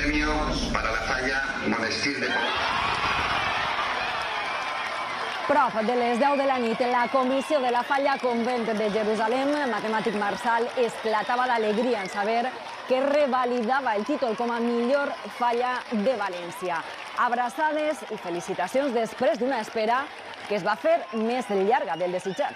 premio para la falla Monestir de Prop de les 10 de la nit, la comissió de la falla Convent de Jerusalem, matemàtic Marsal, esclatava d'alegria en saber que revalidava el títol com a millor falla de València. Abraçades i felicitacions després d'una espera que es va fer més llarga del desitjat.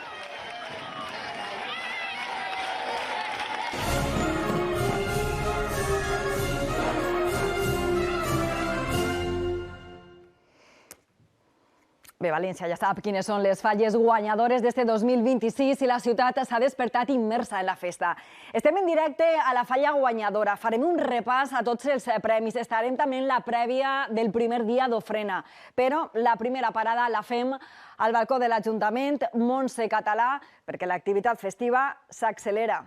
Bé, València ja sap quines són les falles guanyadores d'este 2026 i la ciutat s'ha despertat immersa en la festa. Estem en directe a la falla guanyadora. Farem un repàs a tots els premis. Estarem també en la prèvia del primer dia d'ofrena. Però la primera parada la fem al balcó de l'Ajuntament, Montse Català, perquè l'activitat festiva s'accelera.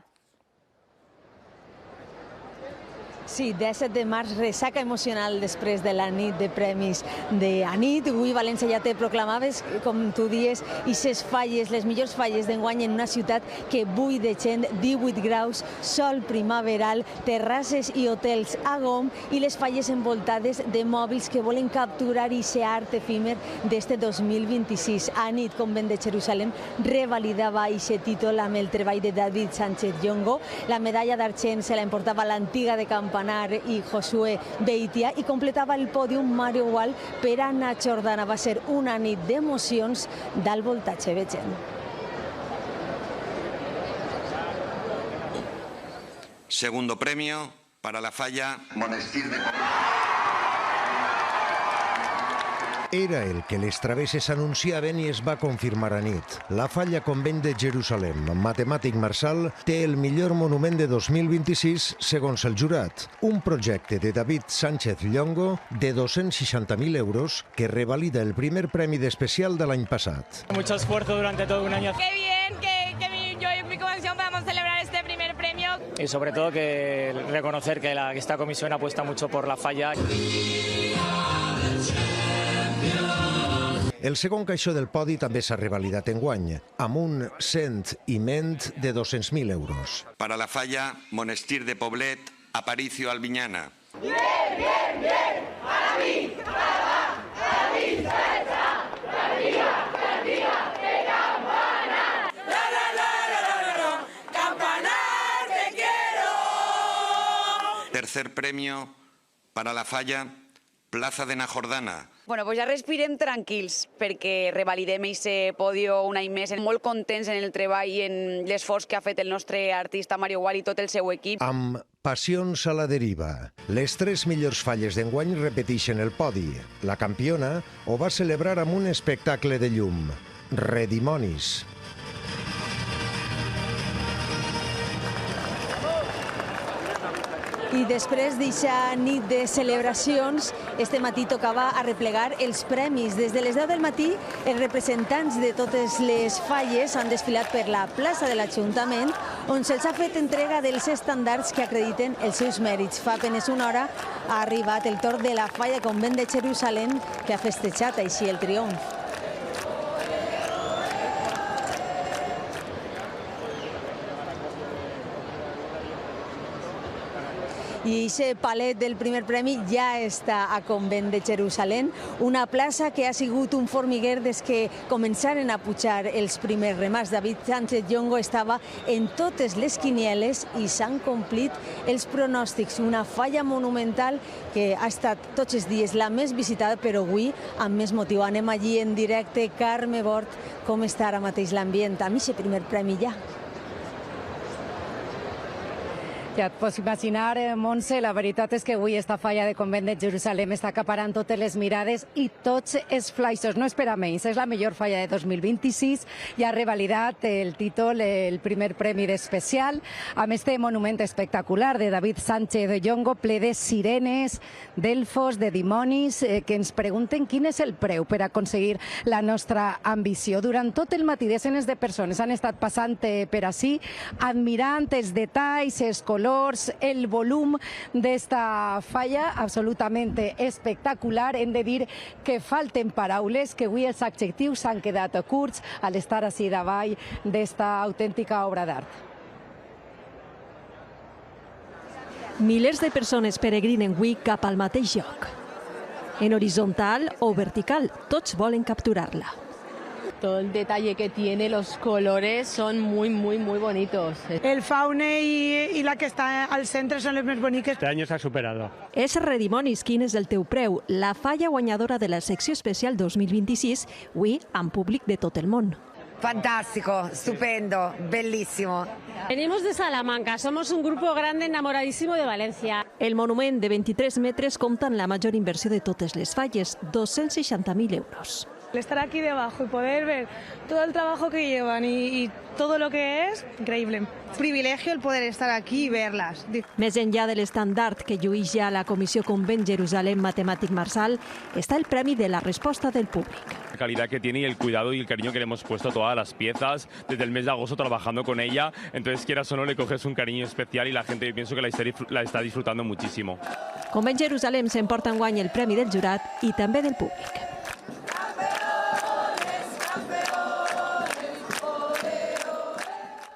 Sí, 17 de març, ressaca emocional després de la nit de premis d'Anit. Avui València ja te proclamaves, com tu dies, i ses falles, les millors falles d'enguany en una ciutat que bull de gent, 18 graus, sol primaveral, terrasses i hotels a gom i les falles envoltades de mòbils que volen capturar i ser art efímer d'este 2026. Anit, Convent de Jerusalem, revalidava aquest títol amb el treball de David Sánchez Llongo. La medalla d'argent se la emportava l'antiga de Campanar i Josué Beitia i completava el pòdium Mario Gual per Anna Jordana. Va ser una nit d'emocions d'alt voltatge. Vegem. Segundo premio para la falla Monestir de Era el que les travesses anunciaven i es va confirmar a nit. La falla Convent de Jerusalem, matemàtic Marsal, té el millor monument de 2026 segons el jurat. Un projecte de David Sánchez Llongo de 260.000 euros que revalida el primer premi d'especial de l'any passat. Mucho esfuerzo durante todo un año. ¡Qué bien! Que yo y mi comisión podamos celebrar este primer premio. Y sobre todo que reconocer que esta comisión apuesta mucho por la falla. El segon caixó del podi també s'ha revalidat enguany, amb un cent i ment de 200.000 euros. Para la falla Monestir de Poblet, Aparicio Albiñana. Bien, bien, bien, para mí, para mí, de campanar. La, la, la, la, la, la, campanar, te quiero. Tercer premio para la falla Plaza de Najordana. Bueno, pues ja respirem tranquils perquè revalidem aquest podio un any més. Molt contents en el treball i en l'esforç que ha fet el nostre artista Mario Gual i tot el seu equip. Amb Passions a la deriva. Les 3 millors falles d'enguany repeteixen el podi. La campiona ho va celebrar amb un espectacle de llum. Redimonis. I després d'eixa nit de celebracions, este matí tocava arreplegar els premis. Des de les 10 del matí, els representants de totes les falles han desfilat per la plaça de l'Ajuntament, on se'ls ha fet entrega dels estàndards que acrediten els seus mèrits. Fa apenas una hora ha arribat el torn de la falla Convent de Jerusalem, que ha festejat així el triomf. I aquest palet del primer premi ja està a Convent de Jerusalem, una plaça que ha sigut un formiguer des que començaren a pujar els primers remats. David Sánchez Llongo estava en totes les quinieles i s'han complit els pronòstics. Una falla monumental que ha estat tots els dies la més visitada, però avui amb més motiu. Anem allí en directe. Carme Bort, com està ara mateix l'ambient amb aquest primer premi ja? Ja et pots imaginar, Montse, la veritat és que avui esta falla de Convent de Jerusalem està acaparant totes les mirades i tots els flaixos. No espera menys, és la millor falla de 2026 i ha revalidat el títol, el primer premi d'especial, amb este monument espectacular de David Sánchez Llongo, ple de sirenes, d'elfos, de dimonis, que ens pregunten quin és el preu per aconseguir la nostra ambició. Durant tot el matí, desenes de persones han estat passant per ací, admirant els detalls, els colors, el volum d'esta falla, absolutamente espectacular. Hem de dir que falten paraules, que avui els adjectius s'han quedat curts al estar així davall d'esta autèntica obra d'art. Milers de persones peregrinen avui cap al mateix lloc. En horitzontal o vertical, tots volen capturar-la. Todo el detalle que tiene, los colores son muy bonitos. El faune y la que está al centre son les més boniques. Este año se ha superado. És Redimonis, quin és el teu preu? La falla guanyadora de la secció especial 2026, avui amb públic de tot el món. Fantástico, estupendo, bellísimo. Venimos de Salamanca, somos un grupo grande enamoradísimo de Valencia. El monument de 23 metres compta amb la major inversió de totes les falles, 260.000 euros. El estar aquí debajo y poder ver todo el trabajo que llevan y todo lo que es, increíble. Privilegio el poder estar aquí y verlas. Més enllà de l'estandard que lluís ja la Comissió Convent Jerusalem Matemàtic Marsal, està el premi de la resposta del públic. La calidad que tiene y el cuidado y el cariño que le hemos puesto a todas las piezas desde el mes de agosto trabajando con ella, entonces quieras o no le coges un cariño especial y la gente yo pienso que la está disfrutando muchísimo. Convent Jerusalem s'emporta enguany el premi del jurat i també del públic.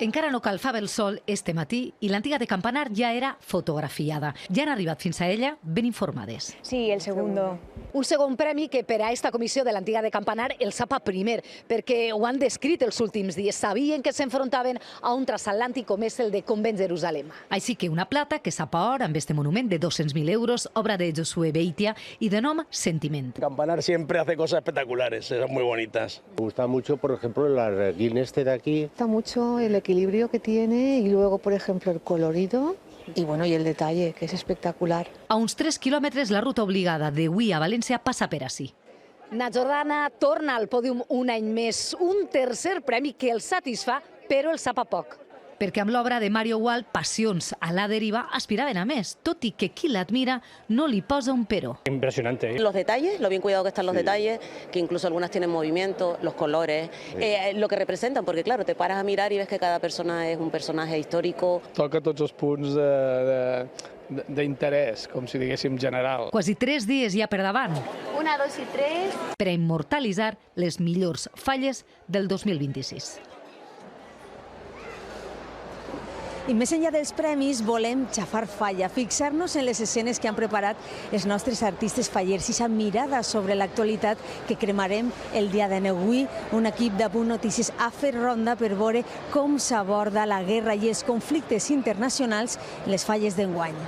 Encara no calfava el sol este matí i l'antiga de Campanar ja era fotografiada. Ja han arribat fins a ella ben informades. Sí, el segundo. Un segon premi que per a esta comissió de l'antiga de Campanar el sapa primer, perquè ho han descrit els últims dies. Sabien que s'enfrontaven a un transatlàntic com és el de Convent Jerusalem. Així que una plata que sapa or amb este monument de 200.000 euros, obra de Josué Beitia y de nom Sentiment. Campanar siempre hace cosas espectaculares, son muy bonitas. Me gusta mucho, por ejemplo, el arreguín este de aquí. Me gusta mucho el equilibrio que tiene y luego, por ejemplo, el colorido y bueno, y el detalle, que es espectacular. A uns 3 quilòmetres la ruta obligada de Hui a València passa per ací. Na Jordana torna al pòdium un any més, un tercer premi que el satisfà, però el sapa poc. Perquè amb l'obra de Mario Wall, Passions a la deriva, aspiraven a més, tot i que qui l'admira no li posa un pero. Impresionante. Los detalles, lo bien cuidado que están los detalles, que incluso algunas tienen movimiento, los colores, lo que representan, porque claro, te paras a mirar y ves que cada persona es un personaje histórico. Toca tots els punts d'interès, com si diguéssim general. Quasi 3 dies ja per davant. 1, 2 i 3. Per a immortalitzar les millors falles del 2026. I més enllà dels premis, volem xafar falla, fixar-nos en les escenes que han preparat els nostres artistes fallers i sa mirada sobre l'actualitat que cremarem el dia de avui. Un equip de Punt Notícies ha fet ronda per veure com s'aborda la guerra i els conflictes internacionals en les falles d'enguany.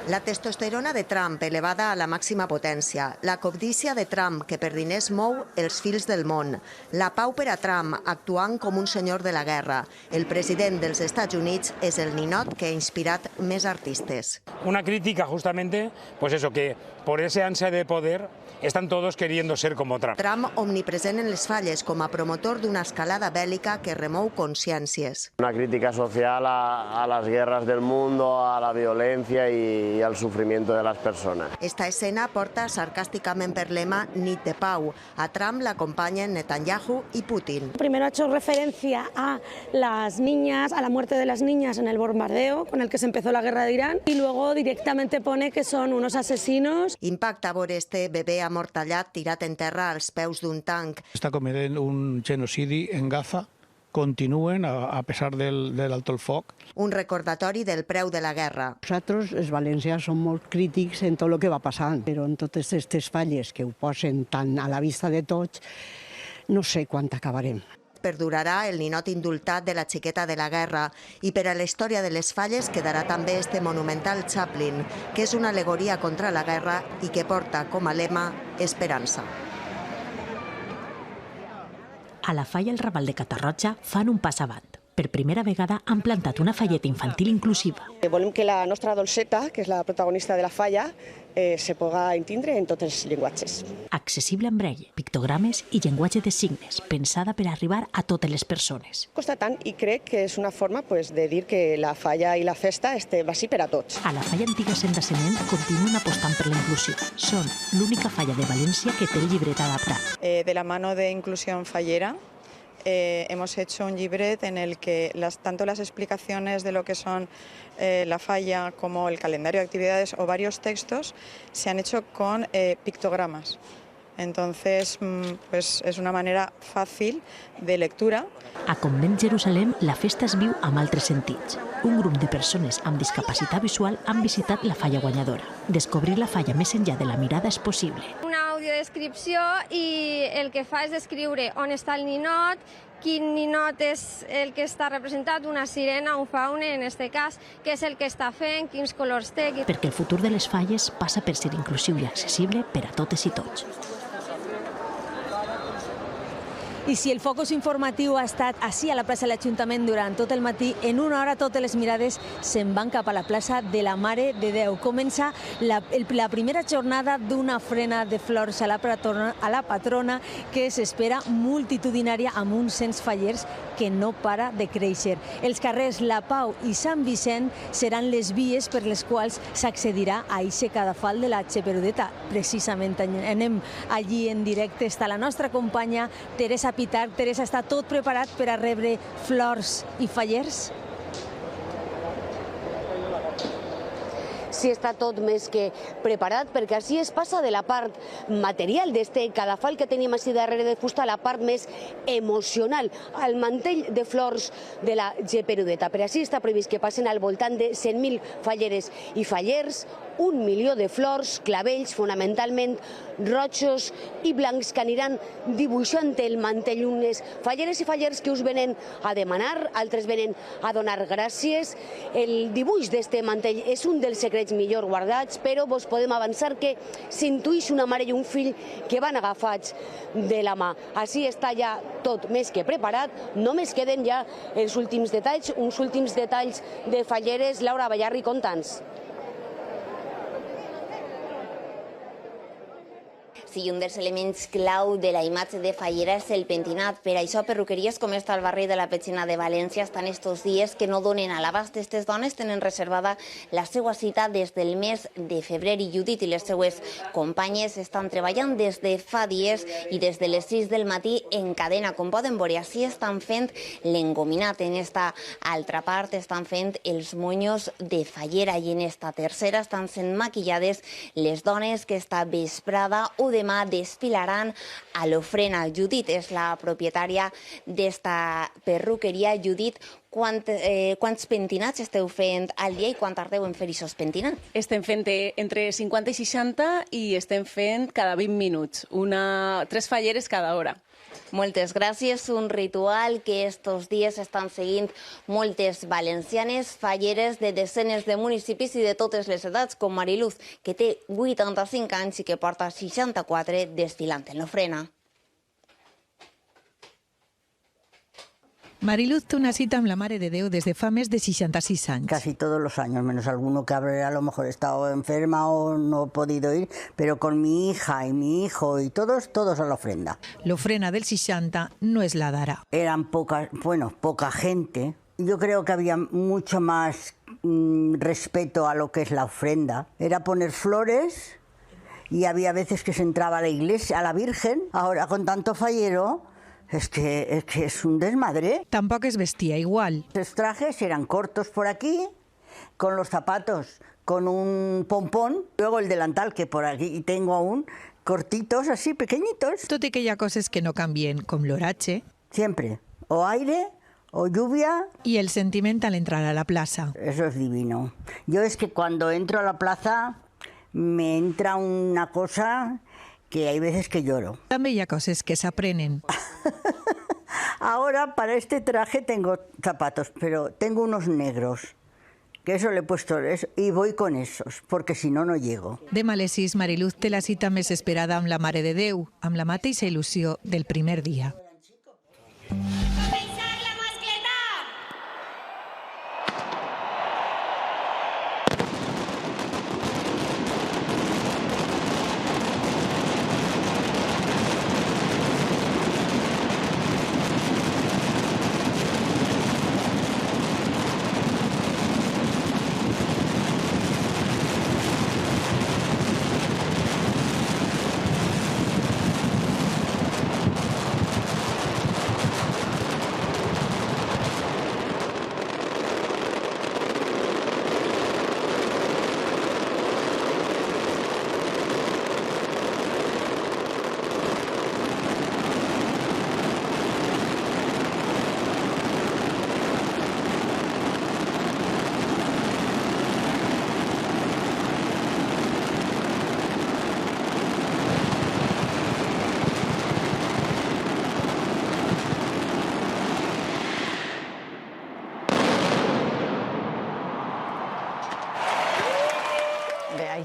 La testosterona de Trump elevada a la màxima potència, la cobdícia de Trump que per diners mou els fils del món, la pau per a Trump actuant com un senyor de la guerra. El president dels Estats Units és el ninot que ha inspirat més artistes. Una crítica justamente, pues eso, que por ese ansia de poder están todos queriendo ser como Trump. Trump omnipresent en les falles com a promotor d'una escalada bèl·lica que remou consciències. Una crítica social a las guerras del mundo, a la violencia y al sufrimiento de las personas. Esta escena porta sarcàsticament per lema Nit de Pau. A Trump l'acompanyen Netanyahu y Putin. Primero ha hecho referencia a las niñas, a la muerte de las niñas en el bombardeo con el que se empezó la guerra de Irán y luego directamente pone que son unos asesinos. Impacta veure este bebè amortallat tirat en terra als peus d'un tanc. Està cometent un genocidi en Gaza, continuen a pesar del alto el foc. Un recordatori del preu de la guerra. Nosaltres, els valencians, som molt crítics en tot el que va passant, però en totes aquestes falles que ho posen tan a la vista de tots, no sé quan acabarem. Perdurarà el ninot indultat de la xiqueta de la guerra i per a la història de les falles quedarà també este monumental Chaplin, que és una alegoria contra la guerra i que porta com a lema esperança. A la falla El Raval de Catarroja fan un pas avant. Per primera vegada han plantat una falleta infantil inclusiva. Volem que la nostra dolceta, que és la protagonista de la falla, se puga entendre en tots els llenguatges. Accessible amb braille, pictogrames i llenguatge de signes, pensada per arribar a totes les persones. Costa tant i crec que és una forma de dir que la falla i la festa va així per a tots. A la falla antiga Senda Cement continuen apostant per la inclusió. Són l'única falla de València que té el llibret adaptat. De la mano de Inclusión Fallera, hemos hecho un libret en el que tanto las explicaciones de lo que son la falla como el calendario de actividades o varios textos se han hecho con pictogramas. Entonces, pues es una manera fácil de lectura. A Convent Jerusalem la festa es viu amb altres sentits. un grup de persones amb discapacitat visual han visitat la falla guanyadora. Descobrir la falla més enllà de la mirada és possible. Una audiodescripció i el que fa és descriure on està el ninot, quin ninot és el que està representat, una sirena, un faune, en aquest cas, què és el que està fent, quins colors té. Perquè el futur de les falles passa per ser inclusiu i accessible per a totes i tots. I si el focus informatiu ha estat així a la plaça de l'Ajuntament durant tot el matí, en una hora totes les mirades se'n van cap a la plaça de la Mare de Déu. Comença la primera jornada d'una ofrena de flors a la patrona que s'espera multitudinària amb uns 100 fallers que no para de créixer. Els carrers La Pau i Sant Vicent seran les vies per les quals s'accedirà a aquest cadafal de la Xeperudeta. Precisament anem allí en directe. Està la nostra companya Teresa Pitar. Teresa, està tot preparat per a rebre flors i fallers? Sí, està tot més que preparat, perquè així es passa de la part material d'este cadafal que tenim així darrere de fusta a la part més emocional, al mantell de flors de la Xeperudeta. Per així està previst que passen al voltant de 100.000 falleres i fallers, 1 milió de flors, clavells, fonamentalment rojos i blancs, que aniran dibuixant el mantell. Unes falleres i fallers que us venen a demanar, altres venen a donar gràcies. El dibuix d'este mantell és un dels secrets millor guardats, però vos podem avançar que s'intuïx una mare i un fill que van agafats de la mà. Així està ja tot més que preparat, només queden ja els últims detalls, uns últims detalls de falleres. Laura Ballarri, conta'ns. Sí, un dels elements clau de la imatge de fallera és el pentinat. Per això, perruqueries com està el barri de la Petxina de València estan estos dies que no donen a l'abast. Aquestes dones tenen reservada la seva cita des del mes de febrer i Judit i les seues companyes estan treballant des de fa dies i des de les 6 del matí en cadena. Com poden veure, així estan fent l'engominat. En esta altra part estan fent els monyos de fallera i en esta tercera estan sent maquillades les dones que esta vesprada o demà desfilaran a l'ofrena. Judit és la propietària d'esta perruqueria. Judit, quants pentinats esteu fent al dia i quan tardeu en fer aquests pentinats? Estem fent entre 50 i 60 i estem fent cada 20 minuts, 3 falleres cada hora. Moltes gràcies. Un ritual que estos dies estan seguint moltes valencianes, falleres de desenes de municipis i de totes les edats, com Mariluz, que té 85 anys i que porta 64 desfilant en l'ofrena. Mariluz té una cita amb la Mare de Déu des de fa més de 66 anys. Casi todos los años, menos alguno que habrá a lo mejor estado enferma o no podido ir, pero con mi hija y mi hijo y todos a la ofrenda. L'ofrena del 60 no es la d'ara. Eran poca gente. Yo creo que había mucho más respeto a lo que es la ofrenda. Era poner flores y había veces que se entraba a la iglesia, a la Virgen. Ahora con tanto fallero... Es que es un desmadre. Tampoco es vestia igual. Los trajes eran cortos por aquí, con los zapatos, con un pompón, luego el delantal, que por aquí tengo aún, cortitos, así, pequeñitos. Tot i que hi ha coses que no canvien, com l'oratge. Siempre. O aire, o lluvia. Y el sentiment al entrar a la plaza. Eso es divino. Yo es que cuando entro a la plaza me entra una cosa... que hay veces que lloro. També hi ha coses que s'aprenen. Ahora para este traje tengo zapatos, pero tengo unos negros, que eso le he puesto y voy con esos, porque si no, no llego. Demà a les 6, Mariluz té la cita més esperada amb la Mare de Déu, amb la mateixa il·lusió del primer dia.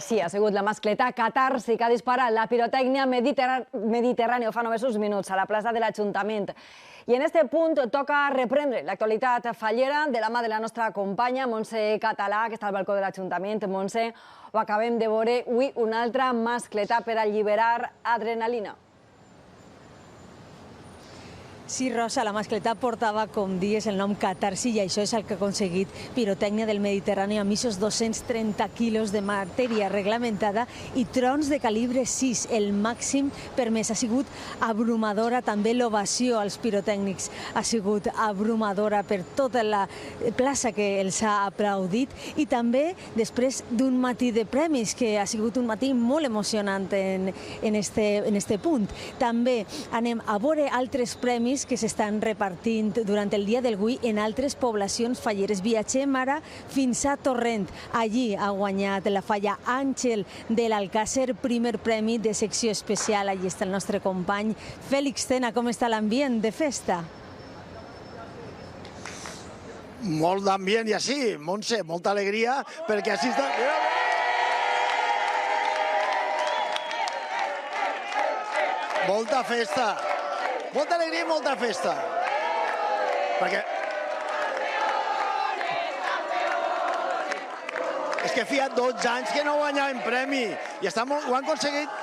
així ha sigut la mascleta Catarsi que ha disparat la pirotècnia mediterrània fa només uns minuts a la plaça de l'Ajuntament. I en este punt toca reprendre l'actualitat fallera de la mà de la nostra companya Montse Català, que està al balcó de l'Ajuntament. Montse, ho acabem de veure avui, una altra mascleta per alliberar adrenalina. Sí, Rosa, la mascleta portava, com dies, el nom Catarsi i això és el que ha aconseguit Pirotècnia del Mediterrani amb aquests 230 quilos de matèria reglamentada i trons de calibre 6, el màxim permès. Ha sigut abrumadora també l'ovació als pirotècnics. Ha sigut abrumadora per tota la plaça que els ha aplaudit i també després d'un matí de premis, que ha sigut un matí molt emocionant en este punt. També anem a veure altres premis que s'estan repartint durant el dia d'avui en altres poblacions falleres. Viatgem ara fins a Torrent. Allí ha guanyat la falla Àngel de l'Alcàsser, primer premi de secció especial. Allí està el nostre company Fèlix Tena. Com està l'ambient de festa? Molt d'ambient i així, Montse, molta alegria, perquè així està... Molta festa. Molta alegria i molta festa. Perquè... És que feia 12 anys que no guanyàvem premi i ho han aconseguit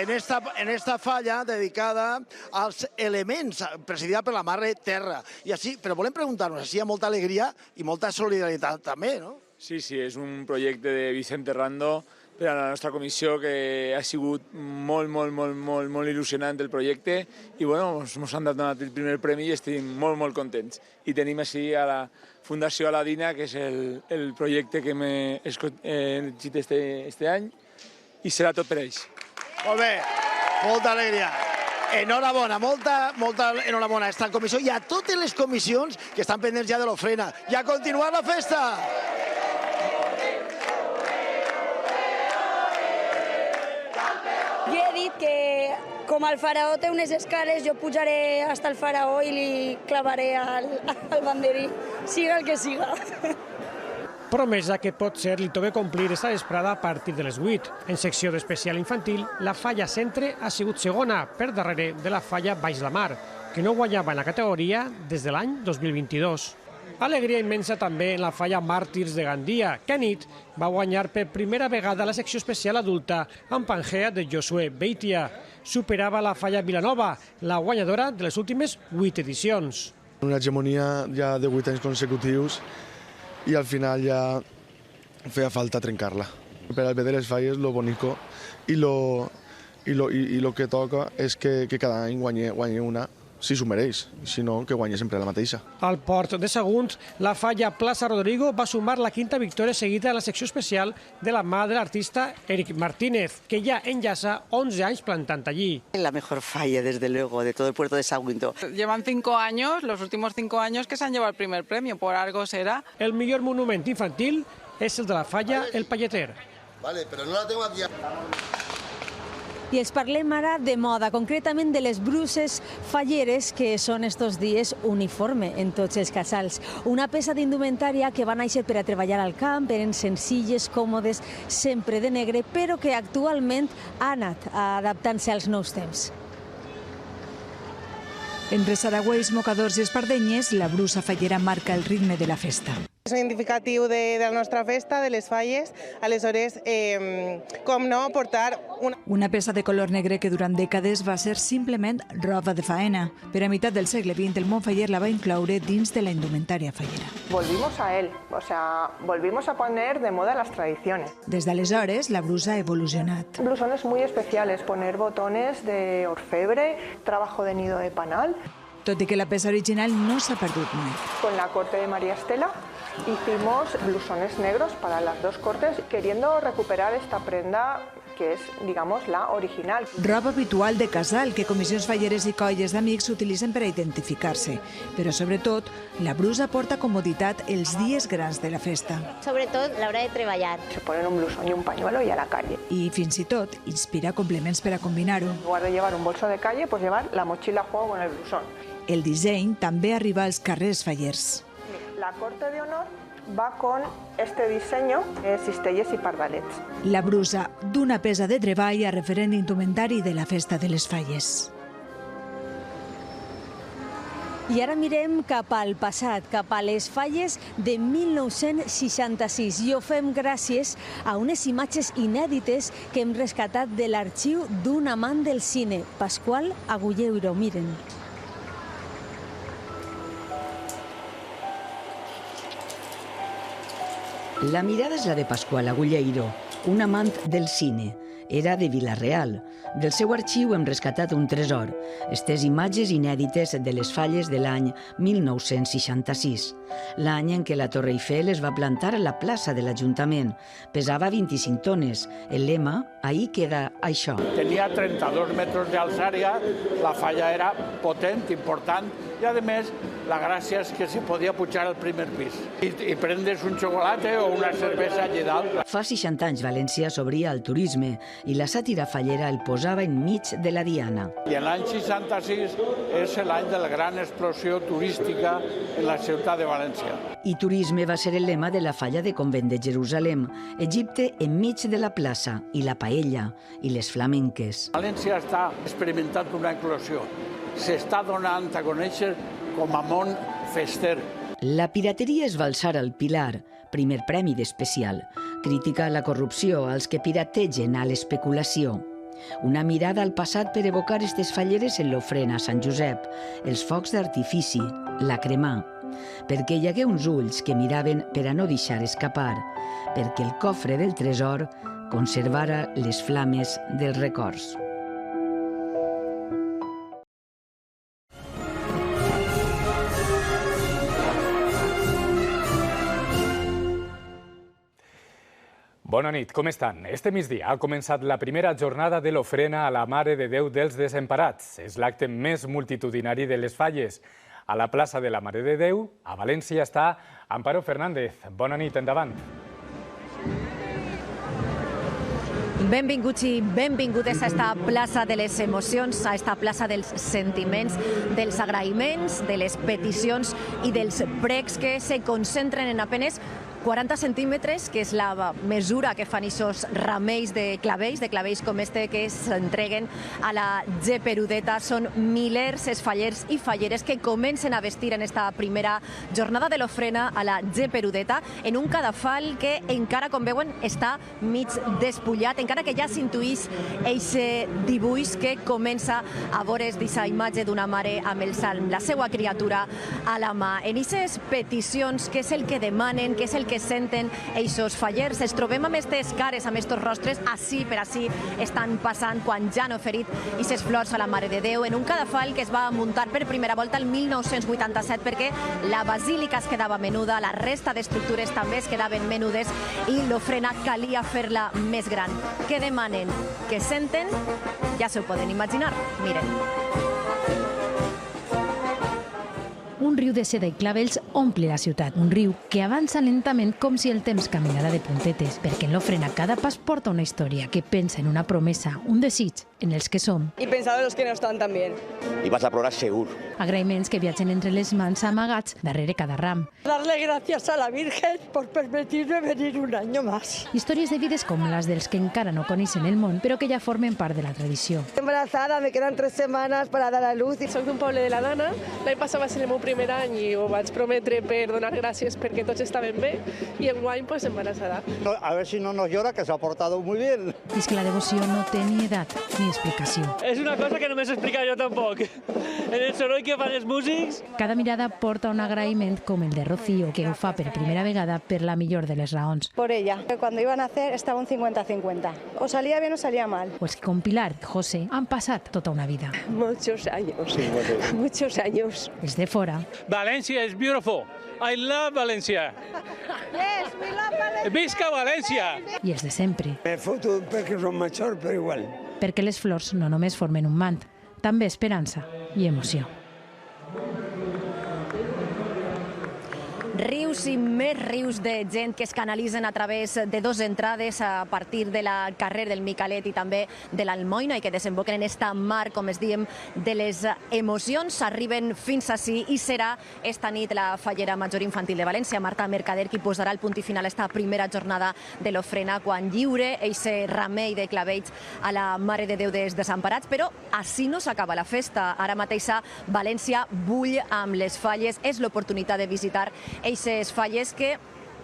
en esta falla dedicada als elements, presidida per la Mare Terra. I així, però volem preguntar-nos, així hi ha molta alegria i molta solidaritat també, no? Sí, és un projecte de Vicente Rando per a la nostra comissió, que ha sigut molt il·lusionant el projecte i ens han donat el primer premi i estem molt contents. I tenim així a la Fundació Aladina, que és el projecte que hem elegit este any, i serà tot per ells. Molt bé, molta alegria. Enhorabona, molta enhorabona a esta comissió i a totes les comissions que estan pendents ja de l'ofrena. I a continuar la festa! Jo he dit que com el faraó té unes escales, jo pujaré fins al faraó i li clavaré al banderí, siga el que siga. Promesa que pot ser li toca complir esta vesprada a partir de les 8. En secció d'especial infantil, la falla Centre ha sigut segona, per darrere de la falla Baix la Mar, que no guanyava en la categoria des de l'any 2022. Alegria immensa també en la falla Màrtirs de Gandia, que a nit va guanyar per primera vegada la secció especial adulta amb Pangea de Josué Beitia. Superava la falla Vilanova, la guanyadora de les últimes 8 edicions. Una hegemonia ja de 8 anys consecutius i al final ja feia falta trencar-la. Per al bé de les falles, lo bonico i lo que toca és que cada any guanyi una, si s'ho mereix, si no, que guanyi sempre la mateixa. Al port de Sagunt, la falla Plaza Rodrigo va sumar la quinta victòria seguida en la secció especial de la mà de l'artista Eric Martínez, que ja enllaça 11 anys plantant allí. La mejor falla, desde luego, de todo el puerto de Sagunto. Llevan 5 años, los últimos 5 años que se han llevado el primer premio, por algo será. El millor monument infantil és el de la falla El Palleter. Vale, pero no la tengo aquí. I els parlem ara de moda, concretament de les bruses falleres, que són estos dies uniforme en tots els casals. Una peça d'indumentària que va néixer per a treballar al camp, eren senzilles, còmodes, sempre de negre, però que actualment ha anat adaptant-se als nous temps. Entre saragüells, mocadors i espardenyes, la brusa fallera marca el ritme de la festa. És un identificatiu de la nostra festa, de les falles, aleshores, com no, portar una peça de color negre que durant dècades va ser simplement roba de faena. Per a mitad del segle XX, el món faller la va incloure dins de la indumentària fallera. Volvimos a él, volvimos a poner de moda las tradiciones. Des d'aleshores, la brusa ha evolucionat. Blusones muy especiales, poner botones de orfebre, trabajo de nido de panal. Tot i que la peça original no s'ha perdut mai. Con la corte de María Estela hicimos blusones negros para las dos cortes, queriendo recuperar esta prenda que és, digamos, la original. Roba habitual de casal que comissions falleres i colles d'amics utilitzen per a identificar-se. Però, sobretot, la brusa porta comoditat els dies grans de la festa. Sobretot a l'hora de treballar. Se ponen un blusón y un pañuelo y a la calle. I, fins i tot, inspira complements per a combinar-ho. En lugar de llevar un bolso de calle, pues llevar la mochila a juego con el blusón. El disseny també arriba als carrers fallers. La corte de honor va con este diseño, cistelles y pardalets. La brusa d'una peça de treball a referent indumentari de la Festa de les Falles. I ara mirem cap al passat, cap a les Falles de 1966. I ho fem gràcies a unes imatges inèdites que hem rescatat de l'arxiu d'un amant del cine, Pasqual Agulleiro. Miren. La mirada és la de Pasqual Agulleiro, un amant del cine. Era de Vila-real. Del seu arxiu hem rescatat un tresor, estes imatges inèdites de les Falles de l'any 1966, l'any en què la Torre Eiffel es va plantar a la plaça de l'Ajuntament. Pesava 25 tones. El lema, ahí queda això. Tenia 32 metres d'alçària, la falla era potent, important, i a més la gràcia és que s'hi podia pujar al primer pis i prendre's un xocolate o una cervesa allà dalt. Fa 60 anys València s'obria al turisme i la sàtira fallera el posava enmig de la diana. I l'any 66 és l'any de la gran explosió turística en la ciutat de València. I turisme va ser el lema de la falla de Convent de Jerusalem, Egipte enmig de la plaça, i la paella, i les flamenques. València està experimentant una eclosió. S'està donant a conèixer com a món fester. La pirateria es va alçar al Pilar, primer premi d'especial. Crítica a la corrupció, als que pirategen, a l'especulació. Una mirada al passat per evocar estes falleres en l'ofrena a Sant Josep, els focs d'artifici, la cremà, perquè hi hagué uns ulls que miraven per a no deixar escapar, perquè el cofre del tresor conservara les flames dels records. Bona nit, com estan? Este migdia ha començat la primera jornada de l'ofrena a la Mare de Déu dels Desemparats. És l'acte més multitudinari de les Falles. A la plaça de la Mare de Déu, a València, està Amparo Fernández. Bona nit, endavant. Benvinguts i benvingudes a esta plaça de les emocions, a esta plaça dels sentiments, dels agraïments, de les peticions i dels pregs que se concentren en apenes 40 centímetres, que és la mesura que fan aquests ramells de clavells com este que s'entreguen a la Geperudeta. Són milers els fallers i falleres que comencen a vestir en esta primera jornada de l'ofrena a la Geperudeta en un cadafal que encara, com veuen, està mig despullat, encara que ja s'intuïs aquest dibuix que comença a veure's d'aquesta imatge d'una mare amb el salm, la seva criatura a la mà. En aquestes peticions, què és el que demanen, què és el que senten eixos fallers? Els trobem amb aquestes cares, amb aquests rostres, així per així estan passant quan ja han oferit aquestes flors a la Mare de Déu en un cadafal que es va muntar per primera volta el 1987 perquè la basílica es quedava menuda, la resta d'estructures també es quedaven menudes i l'ofrena calia fer-la més gran. Què demanen? Què senten? Ja s'ho poden imaginar. Miren. Un riu de seda i clavells omple la ciutat. Un riu que avança lentament com si el temps caminara de puntetes, perquè en l'ofrena cada pas porta una història que pensa en una promesa, un desig en els que som. Y pensado en los que no están también. Y vas a plorar segur. Agraïments que viatgen entre les mans amagats darrere cada ram. Darle gracias a la Virgen por permitirme venir un año más. Històries de vides com les dels que encara no coneixen el món, però que ja formen part de la tradició. Embarazada, me quedan 3 semanas para dar a luz. Soc d'un poble de la Dana. L'any passat va ser el meu primer any i ho vaig prometre per donar gràcies perquè tots estaven bé i enguany pues embarassada. A ver si no nos llora, que se ha portado muy bien. És que la devoció no té ni edat ni explicació. És una cosa que només explicar jo tampoc. En el soroll que fan els músics. Cada mirada porta un agraïment com el de Rocío, que ho fa per primera vegada per la millor de les raons. Por ella. Cuando iban a hacer estaba un 50-50. O salía bien o salía mal. O els que com Pilar i José han passat tota una vida. Muchos años. Muchos años. Els de fora. València is beautiful. I love València. Yes, we love València. Visca València. I els de sempre. Me foto perquè som major, però igual. Perquè les flors no només formen un mant, també esperança i emoció. Riu rius i més rius de gent que es canalitzen a través de dos entrades a partir del carrer del Micalet i també de l'Almoina i que desemboquen en esta mar, com es diem, de les emocions, arriben fins ací i serà esta nit la Fallera Major Infantil de València. Marta Mercader, qui posarà el punt i final a esta primera jornada de l'ofrena quan lliure eixe ramei de clavells a la Mare de Déu dels Desemparats. Però així no s'acaba la festa. Ara mateixa València bull amb les falles. És l'oportunitat de visitar eixes falles que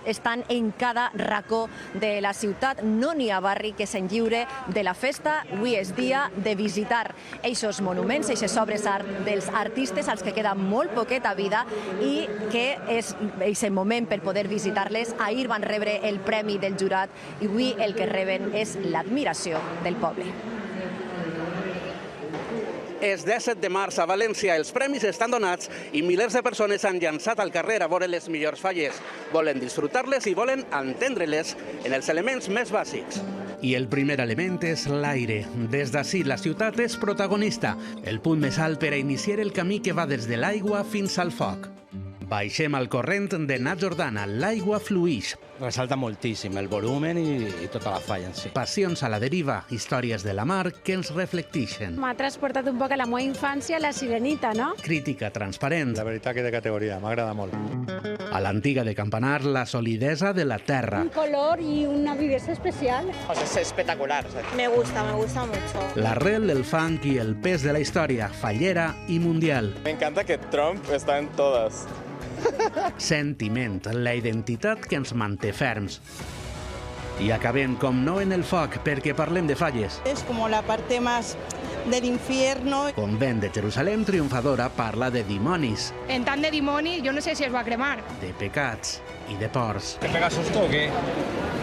estan en cada racó de la ciutat. No n'hi ha barri que se'n lliure de la festa. Avui és dia de visitar eixos monuments, eixes obres dels artistes als que queda molt poqueta vida i que és eixe moment per poder visitar-les. Ahir van rebre el premi del jurat i avui el que reben és l'admiració del poble. És 17 de març a València, els premis estan donats i milers de persones han llançat al carrer a veure les millors falles. Volen disfrutar-les i volen entendre-les en els elements més bàsics. I el primer element és l'aire. Des d'ací la ciutat és protagonista, el punt més alt per a iniciar el camí que va des de l'aigua fins al foc. Baixem al corrent de Na Jordana, l'aigua fluix. Resalta moltíssim el volumen i tota la falla en si. Passions a la deriva, històries de la mar que ens reflecteixen. M'ha transportat un poc a la meva infància, la Sirenita, no? Crítica transparent. La veritat que de categoria, m'agrada molt. A l'antiga de Campanar, la solidesa de la terra. Un color y una viveza especial. Es espectacular. Me gusta mucho. L'arrel del funk i el pes de la història, fallera i mundial. Me encanta que Trump está en todas. Sentiment, la identitat que ens manté ferms. I acabem, com no, en el foc, perquè parlem de falles. Es como la parte más del infierno. Convent de Jerusalem triomfadora parla de dimonis. En tant de dimoni, jo no sé si es va cremar. De pecats i de porcs. ¿Te pega susto o qué?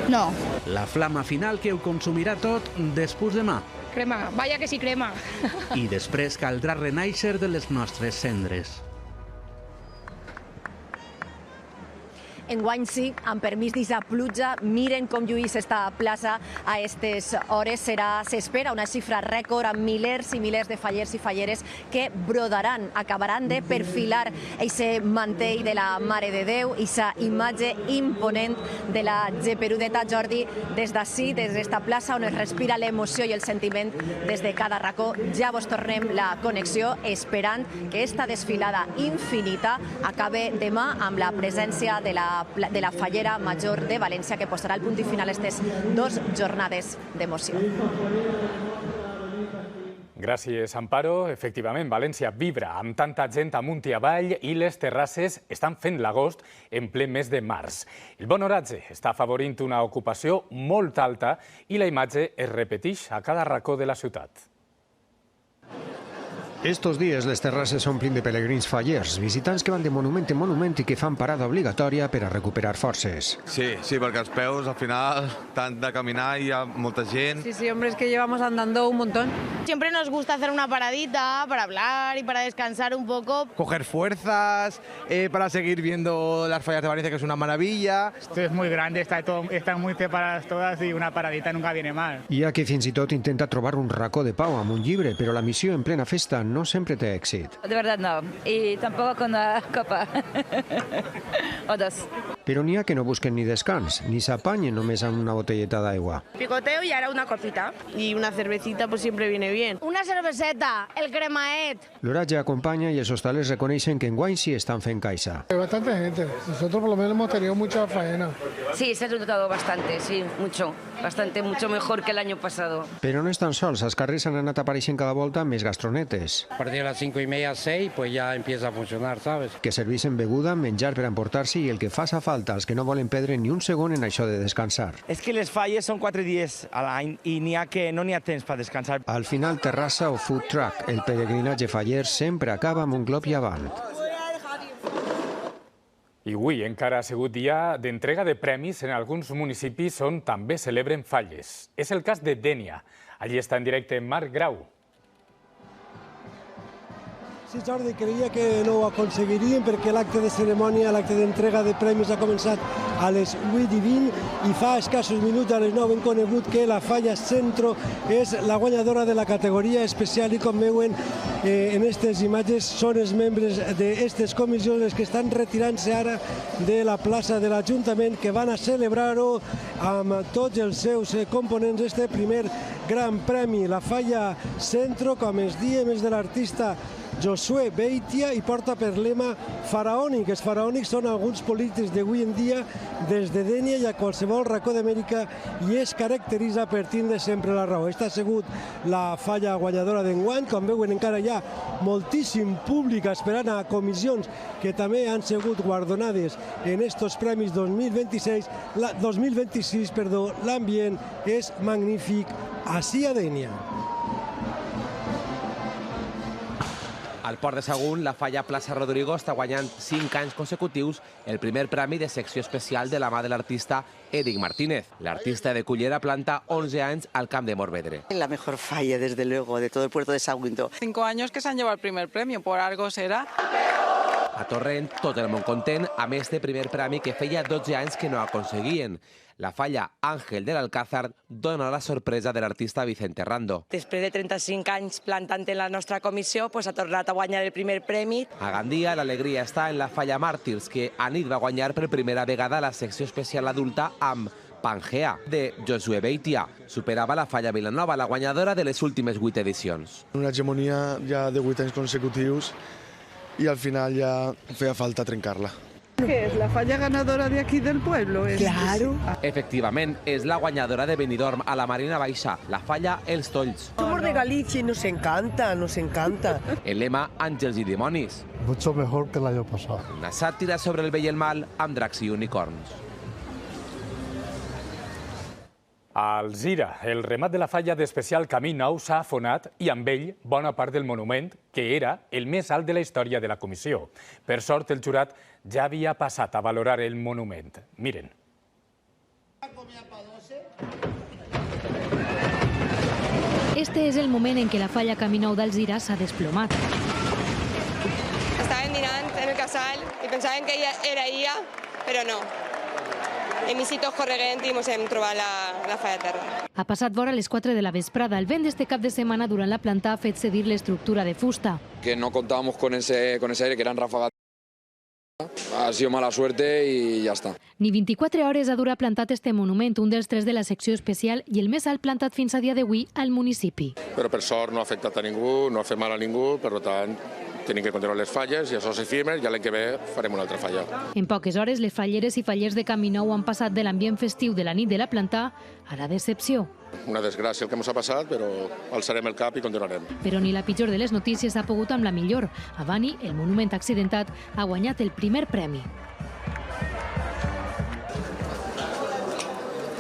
No. La flama final que ho consumirà tot després demà. Crema, vaya que sí crema. I després caldrà renaixer de les nostres cendres. Enguany sí, amb permís d'Isa pluja, miren com lluís esta plaça a aquestes hores. S'espera una xifra rècord amb milers i milers de fallers i falleres que brodaran, acabaran de perfilar eixe mantell de la Mare de Déu, eixa imatge imponent de la Geperudeta. Jordi, des d'ací, des d'esta plaça on es respira l'emoció i el sentiment des de cada racó, ja vos tornem la connexió esperant que esta desfilada infinita acabe demà amb la presència de la Fallera Major de València, que posarà el punt i final a aquestes 2 jornades d'emoció. Gràcies, Amparo. Efectivament, València vibra amb tanta gent amunt i avall i les terrasses estan fent l'agost en ple mes de març. El bon oratge està afavorint una ocupació molt alta i la imatge es repeteix a cada racó de la ciutat. Estos días les terrasses s'omplin de pelegrins fallers, visitants que van de monument en monument i que fan parada obligatòria per a recuperar forces. Sí, perquè els peus al final tant de caminar hi ha molta gent. Sí, hombre, es que llevamos andando un montón. Siempre nos gusta hacer una paradita para hablar y para descansar un poco. Coger fuerzas para seguir viendo las fallas de Valencia, que es una maravilla. Esto es muy grande, están muy preparadas todas y una paradita nunca viene mal. Hi ha qui fins i tot intenta trobar un racó de pau amb un llibre, però la missió en plena festa no sempre té èxit. De verdad no, y tampoco con la copa. O 2. Però n'hi ha que no busquen ni descans, ni s'apanyen només amb una botelleta d'aigua. Picoteo y ahora una copita. Y una cervecita pues siempre viene bien. Una cerveceta, el cremaet. L'oratge acompanya i els hostalers reconeixen que enguany sí estan fent caixa. Hay bastante gente. Nosotros por lo menos hemos tenido mucha faena. Sí, se ha notado bastante, sí, mucho. Bastante, mucho mejor que el año pasado. Però no estan sols, als carrers han anat apareixent cada volta més gastronetes. A partir de las 5:30, 6, pues ya empieza a funcionar, ¿sabes? Que servicen beguda, menjar per emportar-se i el que faça falta als que no volen perdre ni un segon en això de descansar. És que les falles són 4 dies a l'any i no n'hi ha temps per descansar. Al final, terrassa o food truck, el pelegrinatge faller sempre acaba amb un glop i avant. I avui encara ha sigut dia d'entrega de premis en alguns municipis on també celebren falles. És el cas de Dénia. Allí està en directe Marc Grau. Sí, Jordi, creia que no ho aconseguiríem perquè l'acte de cerimònia, l'acte d'entrega de premis ha començat a les 8:20 i fa escassos minuts, a les 9, hem conegut que la Falla Centro és la guanyadora de la categoria especial i, com veuen en aquestes imatges, són els membres d'aquestes comissions els que estan retirant-se ara de la plaça de l'Ajuntament, que van a celebrar-ho amb tots els seus components, este primer gran premi. La Falla Centro, com es diem, és de l'artista Josué Beitia i porta per lema faraònic. Els faraònics són alguns polítics d'avui en dia des de Dénia i a qualsevol racó d'Amèrica i es caracteritza per tindre sempre la raó. Està sigut la Falla guanyadora d'enguany. Com veuen, encara hi ha moltíssim públic esperant a comissions que també han sigut guardonades en estos premis 2026. L'ambient és magnífic ací a Dénia. Al Port de Sagunt, la Falla Plaça Rodrigo està guanyant 5 anys consecutius el primer premi de secció especial de la mà de l'artista Èric Martínez. L'artista de Cullera planta 11 anys al Camp de Morvedre. La mejor falla, desde luego, de todo el puerto de Sagunto. 5 años que se han llevado el primer premio, por algo será. A Torrent, tot el món content amb este primer premi que feia 12 anys que no aconseguien. La Falla Àngel de l'Alcázar dona la sorpresa de l'artista Vicente Rando. Després de 35 anys plantant en la nostra comissió, ha tornat a guanyar el primer premi. A Gandia, l'alegria està en la Falla Màrtirs, que anit va guanyar per primera vegada la secció especial adulta amb Pangea, de Josué Beitia. Superava la Falla Vilanova, la guanyadora de les últimes 8 edicions. Una hegemonia ja de 8 anys consecutius y al final ya feia falta trencar-la. ¿Qué es la falla ganadora de aquí del pueblo? Claro. Efectivament, és la guanyadora de Benidorm a la Marina Baixa, la Falla Els Tolls. Somos de Galicia y nos encanta, nos encanta. El lema Àngels i Dimonis. Mucho mejor que el año pasado. Una sàtira sobre el bé i el mal amb dracs i unicorns. A Alzira, el remat de la Falla d'Especial Camí Nou s'ha afonat i amb ell bona part del monument, que era el més alt de la història de la comissió. Per sort, el jurat ja havia passat a valorar el monument. Miren. Este és el moment en què la Falla Camí Nou d'Alzira s'ha desplomat. Estaven dinant en el casal i pensaven que era ella, però no. Hem eixit correguent i ens hem trobat la falla a terra. Ha passat vora a les 4 de la vesprada. El vent d'este cap de setmana durant la planta ha fet cedir l'estructura de fusta. Que no contábamos con ese aire, que eran ráfagas. Ha sido mala suerte y ya está. Ni 24 hores ha durat plantat este monument, un dels 3 de la secció especial i el més alt plantat fins a dia d'avui al municipi. Però per sort no ha afectat a ningú, no ha fet mal a ningú, per tant tenim que continuar les falles i això se firma i l'any que ve farem una altra falla. En poques hores, les falleres i fallers de Camí Nou han passat de l'ambient festiu de la nit de la planta a la decepció. Una desgràcia el que ens ha passat, però alçarem el cap i continuarem. Però ni la pitjor de les notícies ha pogut amb la millor. A Bani, el monument accidentat, ha guanyat el primer premi.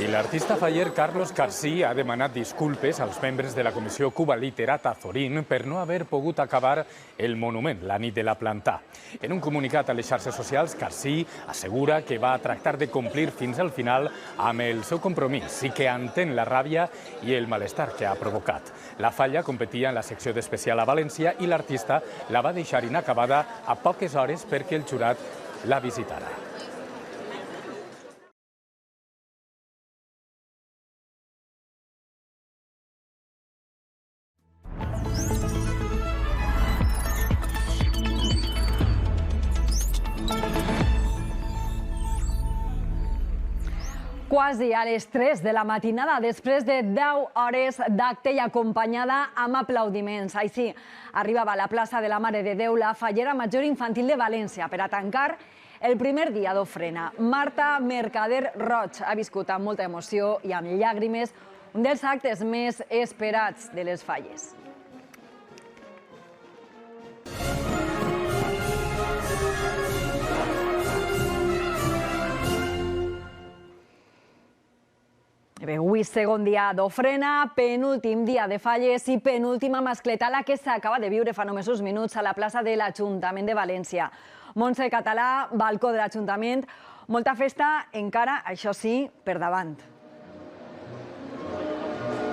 I l'artista faller Carlos Carsí ha demanat disculpes als membres de la Comissió Cuba Literata Azorín per no haver pogut acabar el monument la nit de la planta. En un comunicat a les xarxes socials, Carsí assegura que va tractar de complir fins al final amb el seu compromís i que entén la ràbia i el malestar que ha provocat. La falla competia en la secció d'especial a València i l'artista la va deixar inacabada a poques hores perquè el jurat la visitara. Quasi a les 3 de la matinada, després de 10 hores d'acte i acompanyada amb aplaudiments. Així arribava a la plaça de la Mare de Déu la fallera major infantil de València per a tancar el primer dia d'ofrena. Marta Mercader Roig ha viscut amb molta emoció i amb llàgrimes un dels actes més esperats de les falles. Avui segon dia d'ofrena, penúltim dia de falles i penúltima mascleta, la que s'acaba de viure fa només uns minuts a la plaça de l'Ajuntament de València. Montse Català, balcó de l'Ajuntament, molta festa encara, això sí, per davant.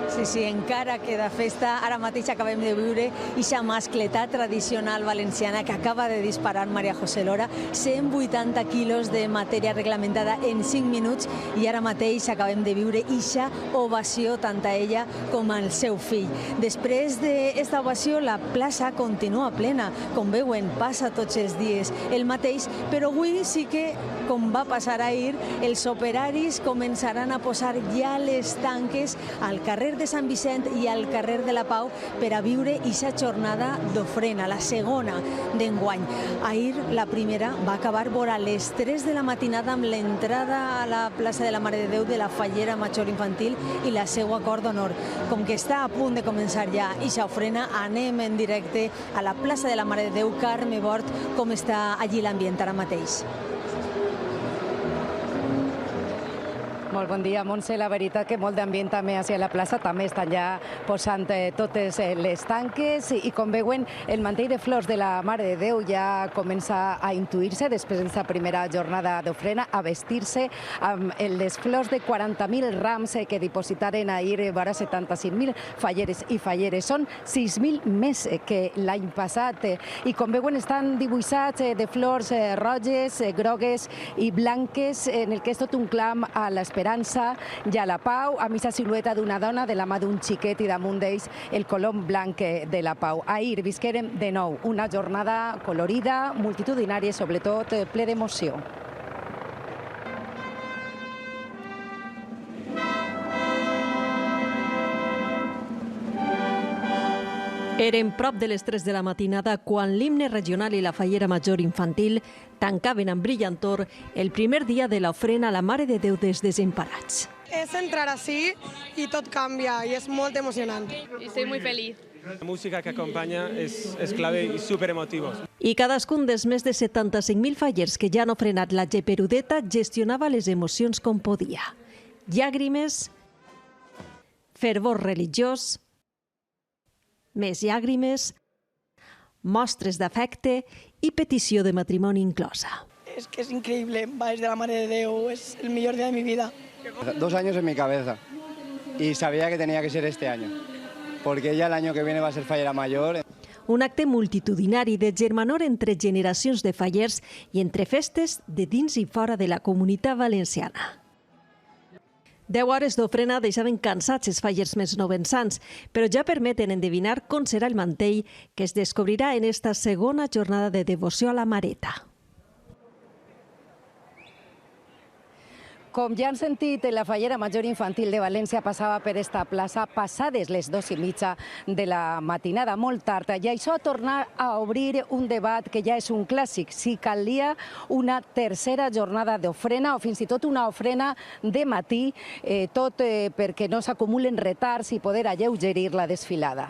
Sí, Sí, encara queda festa. Ara mateix acabem de viure ixa mascletà tradicional valenciana que acaba de disparar María José Lora. 180 quilos de matèria reglamentada en 5 minuts i ara mateix acabem de viure ixa ovació tant a ella com al seu fill. Després d'esta ovació la plaça continua plena. Com veuen, passa tots els dies el mateix, però avui sí que, com va passar ahir, els operaris començaran a posar ja les tanques al carrer de Sant Vicent i al carrer de la Pau per a viure aquesta jornada d'ofrena, la segona d'enguany. Ahir la primera va acabar vora les 3 de la matinada amb l'entrada a la plaça de la Mare de Déu de la Fallera Major Infantil i la seva cor d'honor. Com que està a punt de començar ja aquesta ofrena, anem en directe a la plaça de la Mare de Déu. Carme Bort, com està allí l'ambient ara mateix? Molt bon dia, Montse. La veritat que molt d'ambient també a la plaça, també estan ja posant totes les tanques i com veuen el mantell de flors de la Mare de Déu ja comença a intuir-se després d'aquesta primera jornada d'ofrena, a vestir-se amb les flors de 40.000 rams que dipositaren ahir vora 75.000 falleres i falleres. Són 6.000 més que l'any passat i com veuen estan dibuixats de flors roges, grogues i blanques en el que és tot un clam a l'esperança i a la pau, amb aquesta silueta d'una dona de la mà d'un xiquet i damunt d'ells el colom blanc de la pau. Ahir visquérem de nou una jornada colorida, multitudinària i sobretot ple d'emoció. Eren prop de les 3 de la matinada quan l'himne regional i la Fallera Major Infantil tancaven amb brillantor el primer dia de l'ofrena a la Mare de Déu dels Desemparats. Es entrar así y todo cambia y es muy emocionante. Y estoy muy feliz. La música que acompaña es clave y súper emotivo. I cadascun dels més de 75.000 fallers que ja han ofrenat la Geperudeta gestionava les emocions com podia. Llàgrimes, fervor religiós, més llàgrimes, mostres d'afecte i petició de matrimoni inclosa. Es que es increíble, va desde la Madre de Déu, es el mejor día de mi vida. 2 años en mi cabeza y sabía que tenía que ser este año, porque ya el año que viene va a ser Fallera Mayor. Un acte multitudinari de germanor entre generacions de fallers i entre festes de dins i fora de la Comunitat Valenciana. 10 hores d'ofrena deixaven cansats els fallers més novençans, però ja permeten endevinar com serà el mantell que es descobrirà en esta segona jornada de devoció a la Mareta. Com ja han sentit, la Fallera Major Infantil de València passava per esta plaça passades les 2:30 de la matinada, molt tard, i això ha tornat a obrir un debat que ja és un clàssic, si calia una tercera jornada d'ofrena o fins i tot una ofrena de matí, tot perquè no s'acumulen retards i poder alleugerir la desfilada.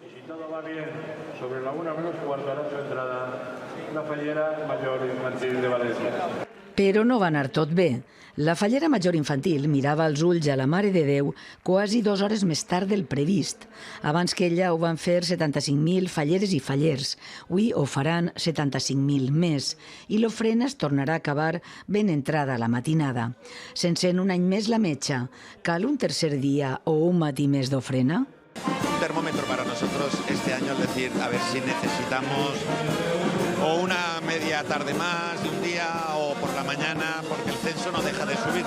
Y si todo va bien, sobre la 1 menos cuarto hará su entrada la Fallera Major Infantil de València. Però no va anar tot bé. La Fallera Major Infantil mirava als ulls a la Mare de Déu quasi 2 hores més tard del previst. Abans que ella ho van fer 75.000 falleres i fallers. Avui ho faran 75.000 més. I l'ofrena es tornarà a acabar ben entrada a la matinada. S'encén un any més la metxa. Cal un tercer dia o un matí més d'ofrena? Un termómetro para nosotros este año, es decir, a ver si necesitamos o una media tarde más de un día o por la mañana, porque el censo no deja de subir.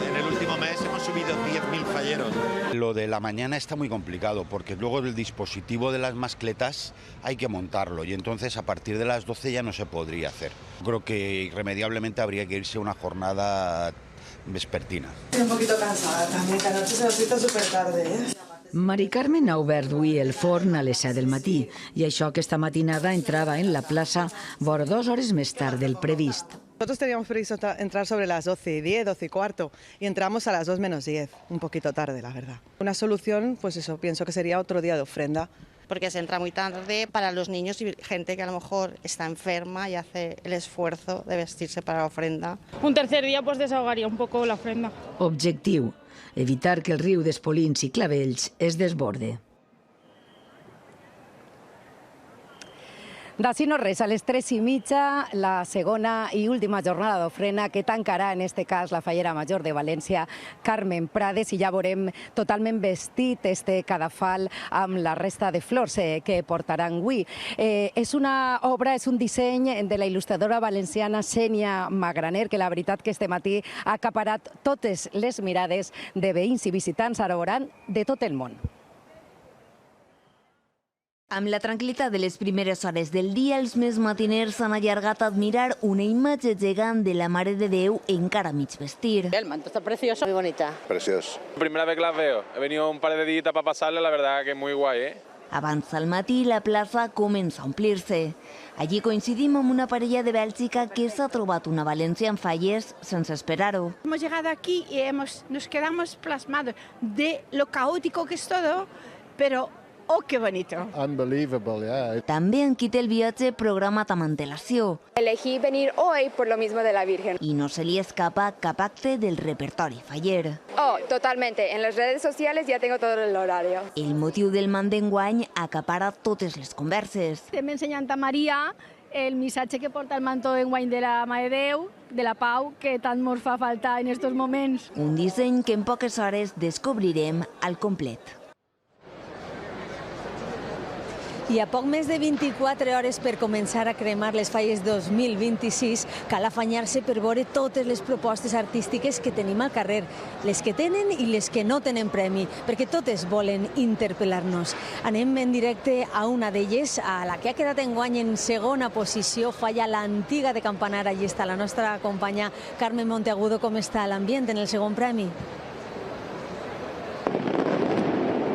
En el último mes hemos subido 10.000 falleros. Lo de la mañana está muy complicado porque luego el dispositivo de las mascletas hay que montarlo y entonces a partir de las 12 ya no se podría hacer. Creo que irremediablemente habría que irse a una jornada vespertina. Estoy un poquito cansada también, que anoche se nos hizo súper tarde, Mari Carmen ha obert avui el forn a les 7 del matí i això aquesta matinada entrava en la plaça vora 2 hores més tard del previst. Nosotros teníamos previsto entrar sobre las 12:10, 12:15 y entramos a las 2 menos 10, un poquito tarde, la verdad. Una solución, pues eso, pienso que sería otro día de ofrenda. Porque se entra muy tarde para los niños y gente que a lo mejor está enferma y hace el esfuerzo de vestirse para la ofrenda. Un tercer día pues desahogaría un poco la ofrenda. Objectiu: evitar que el riu d'Espolins i Clavells es desborde. D'ací no res, a les 3:30, la segona i última jornada d'ofrena que tancarà, en este cas, la Fallera Major de València, Carmen Prades, i ja veurem totalment vestit este cadafal amb la resta de flors que portaran avui. És una obra, és un disseny de la il·lustradora valenciana Xènia Magraner, que la veritat que este matí ha acaparat totes les mirades de veïns i visitants, ara veuran, de tot el món. Amb la tranquil·litat de les primeres hores del dia, els més matiners s'han allargat a admirar una imatge gegant de la Mare de Déu encara mig vestir. El manto está precioso, muy bonita. Precioso. Primera vez que las veo. He venido un par de días para pasarla, la verdad que es muy guay, Abans al matí, la plaça comença a omplir-se. Allí coincidim amb una parella de Bèlgica que s'ha trobat una València en Fallers sense esperar-ho. Hemos llegado aquí y nos quedamos plasmados de lo caótico que es todo, pero ¡oh, qué bonito! Unbelievable, yeah. També en qui té el viatge programat amb antelació. Elegí venir hoy por lo mismo de la Virgen. I no se li escapa cap acte del repertori faller. Oh, totalmente. En las redes sociales ya tengo todo el horario. El motiu del mant d'enguany acapara totes les converses. Estem ensenyant a Maria el missatge que porta el manto d'enguany de la Mare de Déu, de la pau, que tant ens fa falta en estos moments. Un disseny que en poques hores descobrirem al complet. I a poc més de 24 hores per començar a cremar les Falles 2026, cal afanyar-se per veure totes les propostes artístiques que tenim al carrer, les que tenen i les que no tenen premi, perquè totes volen interpel·lar-nos. Anem en directe a una d'elles, a la que ha quedat enguany en segona posició, Falla l'Antiga de Campanar. Allí està la nostra companya Carmen Monteagudo. Com està l'ambient en el segon premi?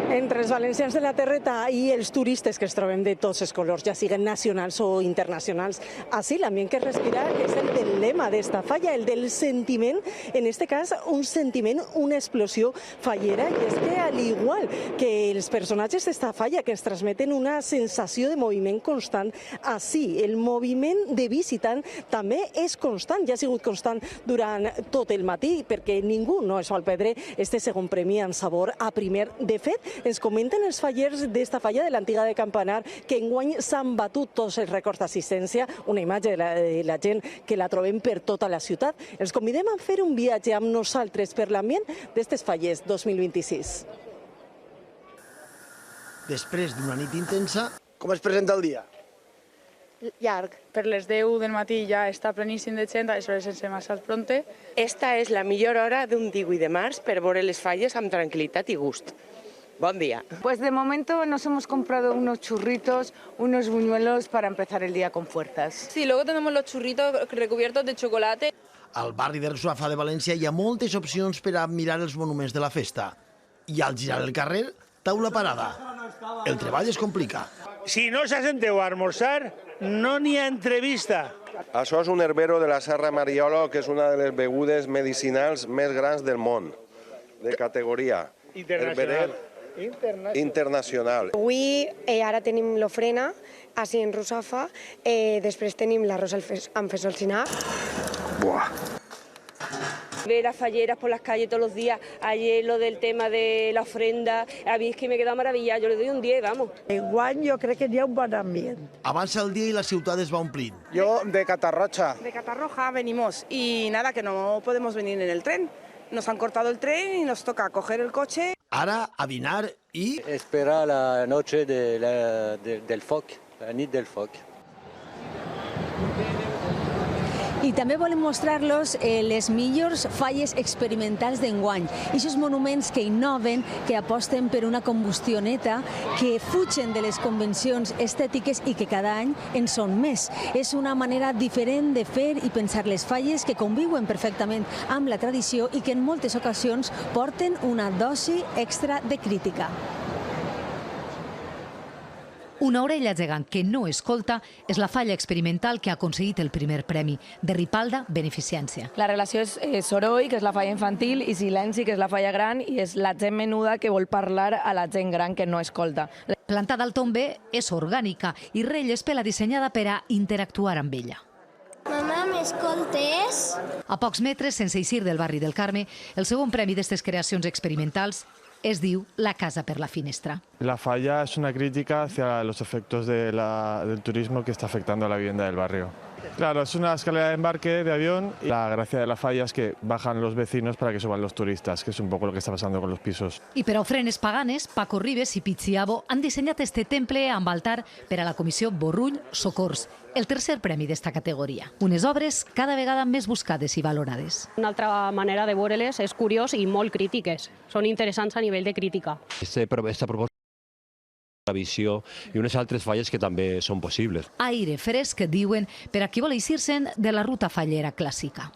Entre els valencians de la terreta i els turistes que es troben de tots els colors, ja siguin nacionals o internacionals, així l'ambient que es respira és el del lema d'esta falla, el del sentiment, en este cas un sentiment, una explosió fallera, i és que al igual que els personatges d'esta falla que ens transmeten una sensació de moviment constant, així el moviment de visitant també és constant, ja ha sigut constant durant tot el matí, perquè ningú no es vol perdre este segon premi en sabor a primer. De fet, ens comenten els fallers d'esta falla de l'Antiga de Campanar que enguany s'han batut tots els rècords d'assistència, una imatge de la gent que la trobem per tota la ciutat. Els convidem a fer un viatge amb nosaltres per l'ambient d'estes Falles 2026. Després d'una nit intensa, com es presenta el dia? Llarg. Per les 10 del matí ja està pleníssim de gent, això és sense massa pronte. Esta és la millor hora d'un 18 de març per veure les falles amb tranquil·litat i gust. Buen día. Pues de momento nos hemos comprado unos churritos, unos buñuelos para empezar el día con fuerzas. Sí, luego tenemos los churritos recubiertos de chocolate. Al barri de Rusafa de València hi ha moltes opcions per a admirar els monuments de la festa. I al girar el carrer, taula parada. El treball es complica. Si no s'assenteu a almorzar, no n'hi ha entrevista. Això és un herbero de la Serra Mariolo, que és una de les begudes medicinals més grans del món, de categoria. Internacional. Internacional. Avui ara tenim l'ofrena, així en Rusafa, després tenim l'arròs amb fesolcinar. Buah. Ver las falleras por las calles todos los días, ayer lo del tema de la ofrenda, a mí es que me he quedado maravillada, yo le doy un 10, vamos. Enguany jo crec que hi ha un bon ambient. Avança el dia i la ciutat es va omplint. Yo de Catarroja. De Catarroja venimos y nada, que no podemos venir en el tren. Nos han cortado el tren y nos toca coger el coche. Ara a dinar i... Espera la noche del foc, la nit del foc. I també volem mostrar-los les millors falles experimentals d'enguany. Aquests monuments que innoven, que aposten per una combustió neta, que fugen de les convencions estètiques i que cada any en són més. És una manera diferent de fer i pensar les falles que conviuen perfectament amb la tradició i que en moltes ocasions porten una dosi extra de crítica. Una orella gegant que no escolta és la falla experimental que ha aconseguit el primer premi, de Ripalda Beneficència. La relació és soroll, que és la falla infantil, i silenci, que és la falla gran, i és la gent menuda que vol parlar a la gent gran que no escolta. Plantada al tombe és orgànica i Rellespe l'ha dissenyada per a interactuar amb ella. Mamà, m'escoltes? A pocs metres, sense eixir del barri del Carme, el segon premi d'aquestes creacions experimentals es diu La casa per la finestra. La falla es una crítica hacia los efectos del turismo que está afectando a la vivienda del barrio. Claro, es una escalera de embarque de avión y la gracia de la falla es que bajan los vecinos para que suban los turistas, que es un poco lo que está pasando con los pisos. I per a ofrenes paganes, Paco Ribes i Pizziabo han dissenyat este temple amb altar per a la comissió Borrull Socors, el tercer premi d'esta categoria. Unes obres cada vegada més buscades i valorades. Una altra manera de veure-les és curiós i molt crítiques. Són interessants a nivell de crítica. Esta proposta la visió i unes altres falles que també són possibles. Aire fresc, diuen, per a qui vol eixir-se'n de la ruta fallera clàssica.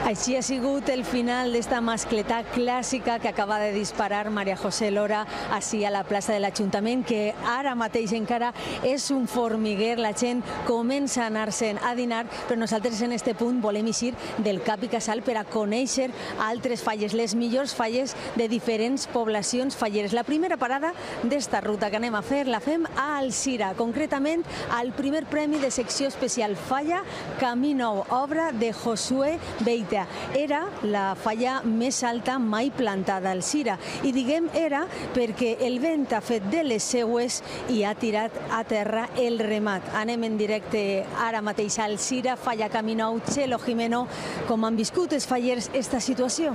Així ha sigut el final d'esta mascletà clàssica que acaba de disparar María José Lora ací a la plaça de l'Ajuntament, que ara mateix encara és un formiguer, la gent comença a anar-se'n a dinar, però nosaltres en este punt volem eixir del cap i casal per a conèixer altres falles, les millors falles de diferents poblacions falleres. La primera parada d'esta ruta que anem a fer la fem a Alzira, concretament al primer premi de secció especial Falla Camí Nou, obra de Josué Beita. Era la falla més alta mai plantada a Alzira, i diguem era perquè el vent ha fet de les seues i ha tirat a terra el remat. Anem en directe ara mateix a Alzira, Falla Camí Nou. Txelo Jimeno, com han viscut els fallers esta situació?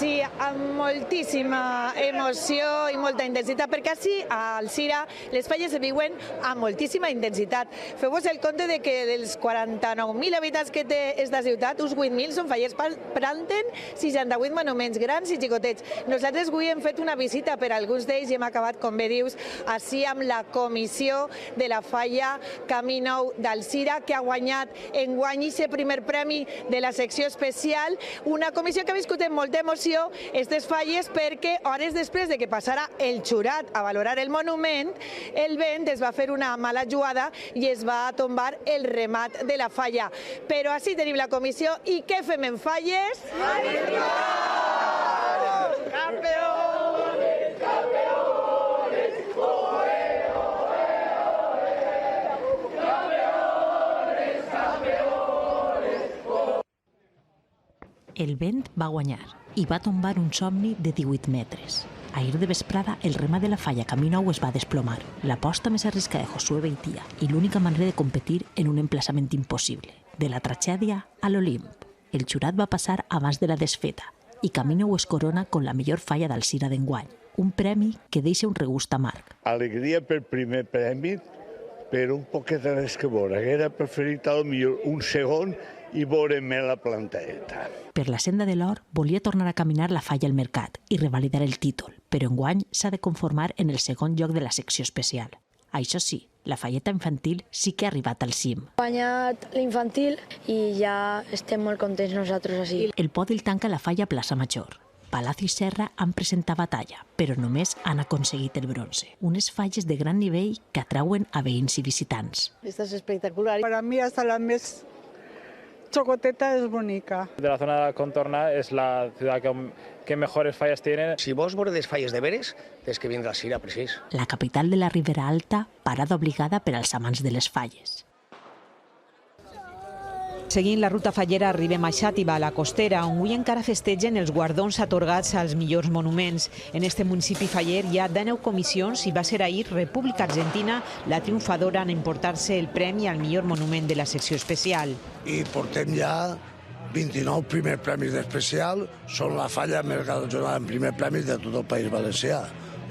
Sí, amb moltíssima emoció i molta intensitat, perquè així a Alzira les falles se viuen amb moltíssima intensitat. Feu-vos el compte de que dels 49.000 habitants que té esta ciutat, uns 8.000 són fallers, planten 68 monuments grans i xicotets. Nosaltres avui hem fet una visita per alguns d'ells i hem acabat, com bé dius, així amb la comissió de la falla Camí Nou d'Alzira, que ha guanyat enguany aquest primer premi de la secció especial, una comissió que ha viscut amb molta emoció aquestes falles, perquè hores després de que passara el jurat a valorar el monument, el vent es va fer una mala jugada i es va tombar el remat de la falla. Però així tenim la comissió. I què fem en falles? Campeones! Campeones! Campeones! Campeones! El vent va guanyar i va tombar un somni de 18 metres. Ahir de vesprada, el remat de la falla Camí Nou es va desplomar. L'aposta més arriscada de Josué Beitia i l'única manera de competir en un emplaçament impossible. De la tragèdia a l'Olimp. El jurat va passar abans de la desfeta i Camí Nou es corona con la millor falla d'Alzira d'enguany. Un premi que deixa un regust amarg. Alegria pel primer premi, però un poquet de res que veure. Hauria preferit potser un segon i veure-me la planteta. Per la senda de l'or volia tornar a caminar la falla al mercat i revalidar el títol, però enguany s'ha de conformar en el segon lloc de la secció especial. Això sí, la falleta infantil sí que ha arribat al cim. Ha guanyat l'infantil i ja estem molt contents nosaltres així. El podi el tanca la falla Plaça Major. Palacio i Serra han presentat batalla, però només han aconseguit el bronze. Unes falles de gran nivell que atrauen a veïns i visitants. Esta es espectacular. Para mí hasta la més chocoteta es bonita. De la zona de contorna es la ciudad que mejores fallas tiene. Si vos veure falles de veres, tens que vindre a Alzira, precís. La capital de la Ribera Alta, parada obligada per als amants de les falles. Seguint la ruta fallera arribem a Xàtiva, a la Costera, on avui encara festegen els guardons atorgats als millors monuments. En este municipi faller hi ha 19 comissions i va ser ahir República Argentina la triomfadora en emportar-se el premi al millor monument de la secció especial. I portem ja 29 primers premis d'especial, són la falla més galardonada en primers premis de tot el País Valencià,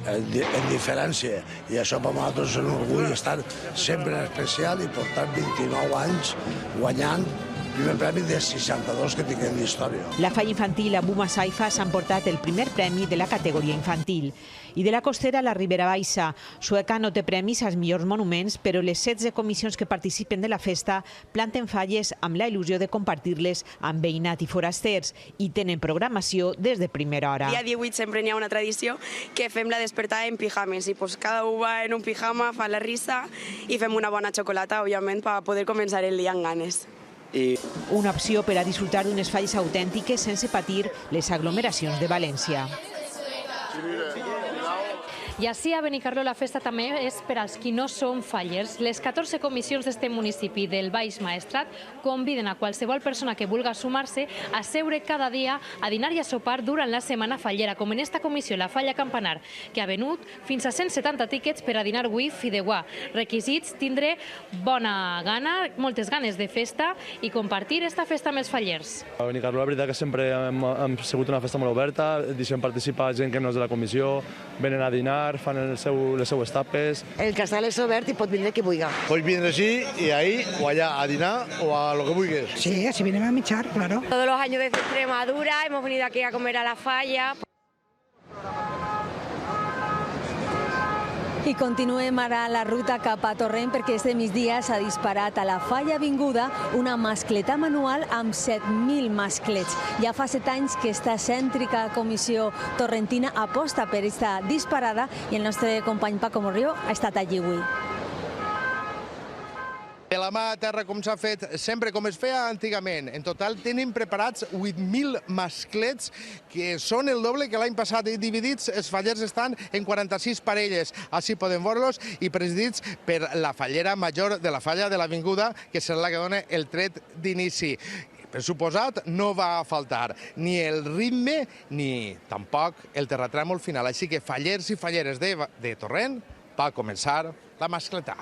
en diferència. I això per nosaltres és un orgull estar sempre en especial i portar 29 anys guanyant primer premi de 62 que tinguem d'història. La falla infantil Abu Masaifa s'ha emportat el primer premi de la categoria infantil. I de la costera, la Ribera Baixa. Sueca no té premis als millors monuments, però les 16 comissions que participen de la festa planten falles amb la il·lusió de compartir-les amb veïnat i forasters i tenen programació des de primera hora. El dia 18 sempre hi ha una tradició que fem la despertada en pijames i cada un va en un pijama, fa la risa i fem una bona xocolata, òbviament, per poder començar el dia amb ganes. Una opció per a disfrutar d'unes falles autèntiques sense patir les aglomeracions de València. I així a Benicarló la festa també és per als qui no són fallers. Les 14 comissions d'este municipi del Baix Maestrat conviden a qualsevol persona que vulga sumar-se a seure cada dia a dinar i a sopar durant la setmana fallera, com en esta comissió, la Falla Campanar, que ha venut fins a 170 tíquets per a dinar avui fideuà. Requisits: tindre bona gana, moltes ganes de festa i compartir esta festa amb els fallers. A Benicarló la veritat que sempre hem sigut una festa molt oberta, deixem participar gent que no és de la comissió, venen a dinar, fan les seues tapes. El casal és obert i pot vindre qui vulgui. Pots vindre així i ahí o allà a dinar o a lo que vulguis. Sí, así vienen a michar, claro. Todos los años desde Extremadura hemos venido aquí a comer a la falla. I continuem ara la ruta cap a Torrent perquè este migdia s'ha disparat a la Falla Avinguda una mascleta manual amb 7.000 masclets. Ja fa 7 anys que esta cèntrica comissió torrentina aposta per esta disparada i el nostre company Paco Morrió ha estat allí avui. De la mà a terra, com s'ha fet sempre, com es feia antigament. En total tenim preparats 8.000 masclets, que són el doble que l'any passat. I dividits, els fallers estan en 46 parelles. Així podem veure-los i presidits per la fallera major de la Falla de l'Avinguda, que serà la que dona el tret d'inici. Per suposat, no va faltar ni el ritme ni tampoc el terratrèmol final. Així que fallers i falleres de Torrent, va començar la mascletà.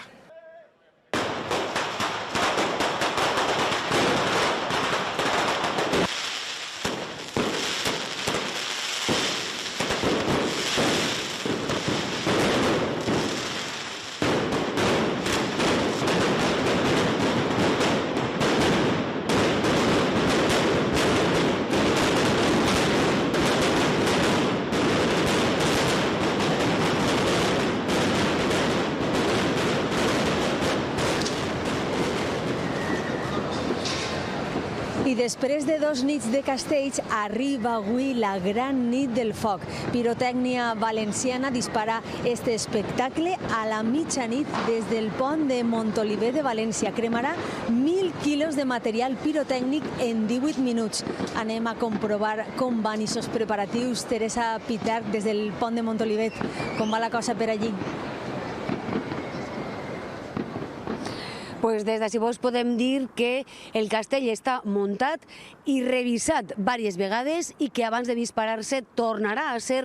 I després de 2 nits de castells, arriba avui la gran nit del foc. Pirotècnia Valenciana dispara este espectacle a la mitjanit des del pont de Montolivet de València. Cremarà 1.000 quilos de material pirotècnic en 18 minuts. Anem a comprovar com van aquests preparatius. Teresa Pitarch, des del pont de Montolivet, com va la cosa per allí? Pues des d'ací vos podem dir que el castell està muntat i revisat diverses vegades i que abans de disparar-se tornarà a ser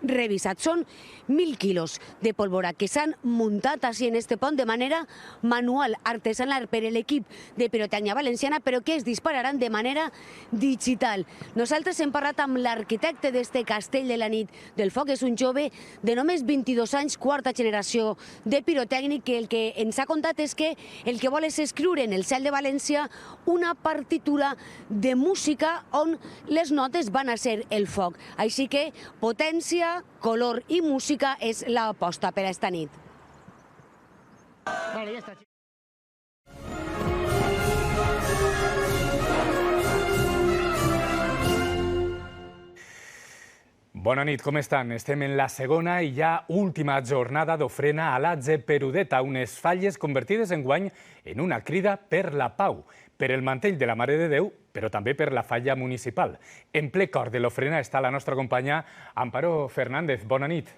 revisat. Són 1.000 quilos de pólvora que s'han muntat així en este pont de manera manual, artesanal, per l'equip de Pirotècnia Valenciana, però que es dispararan de manera digital. Nosaltres hem parlat amb l'arquitecte d'este castell de la nit del foc. És un jove de només 22 anys, quarta generació de pirotècnic, que el que ens ha contat és que el que vol és escriure en el cel de València una partitura de música on les notes van a ser el foc. Així que potència, color i música és l'aposta per a esta nit. Bona nit, com estan? Estem en la segona i ja última jornada d'ofrena a la Geperudeta, unes falles convertides enguany en una crida per la pau, per el mantell de la Mare de Déu, però també per la falla municipal. En ple cor de l'ofrena està la nostra companya Amparo Fernández. Bona nit.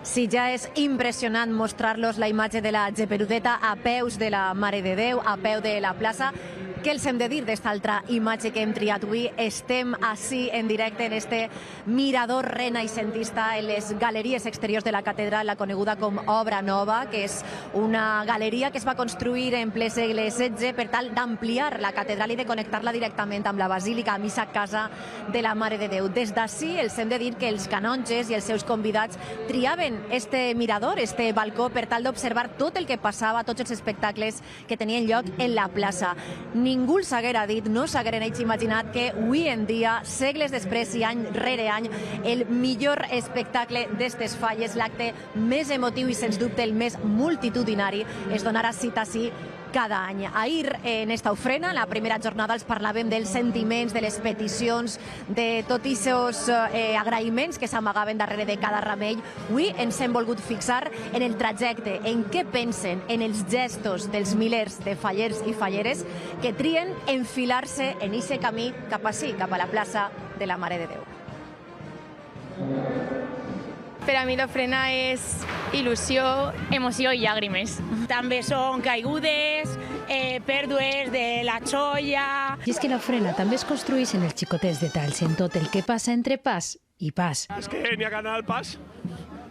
Sí, ja és impressionant mostrar-los la imatge de la Geperudeta a peus de la Mare de Déu, a peu de la plaça. què els hem de dir d'esta altra imatge que hem triat avui? Estem així en directe en este mirador renaixentista en les galeries exteriors de la catedral, la coneguda com Obra Nova, que és una galeria que es va construir en ple segle XVI per tal d'ampliar la catedral i de connectar-la directament amb la basílica, a missa casa de la Mare de Déu. Des d'ací els hem de dir que els canonges i els seus convidats triaven este mirador, este balcó, per tal d'observar tot el que passava, tots els espectacles que tenien lloc en la plaça. Ningú els haguera dit, no s'hagueren ells imaginat que avui en dia, segles després i any rere any, el millor espectacle d'estes falles, l'acte més emotiu i sens dubte el més multitudinari, es donarà cita així cada any. Ahir, en esta ofrena, la primera jornada, els parlàvem dels sentiments, de les peticions, de tots aquests agraïments que s'amagaven darrere de cada ramell. Avui ens hem volgut fixar en el trajecte, en què pensen, en els gestos dels milers de fallers i falleres que trien enfilar-se en aquest camí cap ací, cap a la plaça de la Mare de Déu. Per a mi l'ofrena és il·lusió, emoció i llàgrimes. També són caigudes, pèrdues de la xoia... I és que l'ofrena també es construeix en els xicotets detalls, en tot el que passa entre pas i pas. És que n'hi ha que anar al pas.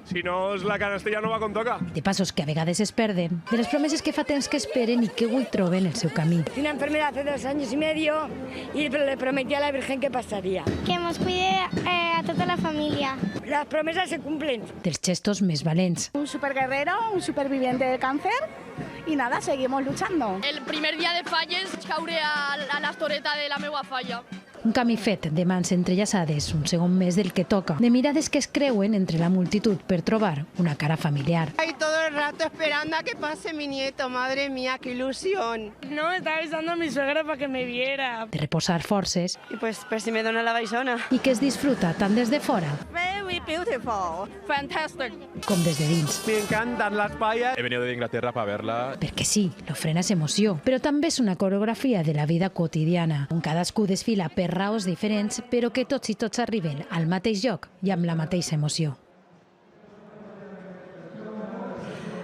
Si no, la canastella no va com toca. De passos que a vegades es perden, de les promeses que fa temps que esperen i que avui troben el seu camí. Una enfermera hace 2 años y medio y le prometí a la Virgen que pasaría. Que nos cuide a toda la familia. Las promesas se cumplen. Dels gestos més valents. Un superguerrero, un superviviente del cáncer y nada, seguimos luchando. El primer dia de falles caure a l'estoreta de la meua falla. Un camí fet de mans entrellaçades, un segon més del que toca, de mirades que es creuen entre la multitud per trobar una cara familiar. Ahí todo el rato esperando a que pase mi nieto, madre mía, qué ilusión. No, estaba avisando a mi suegra para que me viera. De reposar forces. Y pues per si me dona la baixona. I que es disfruta tant des de fora. Very beautiful. Fantastic. Com des de dins. Me encantan las fallas. He venido de Inglaterra para verla. Perquè sí, l'ofrena és emoció, però també és una coreografia de la vida quotidiana, on cadascú desfila per raons diferents, però que tots i tots arriben al mateix lloc i amb la mateixa emoció.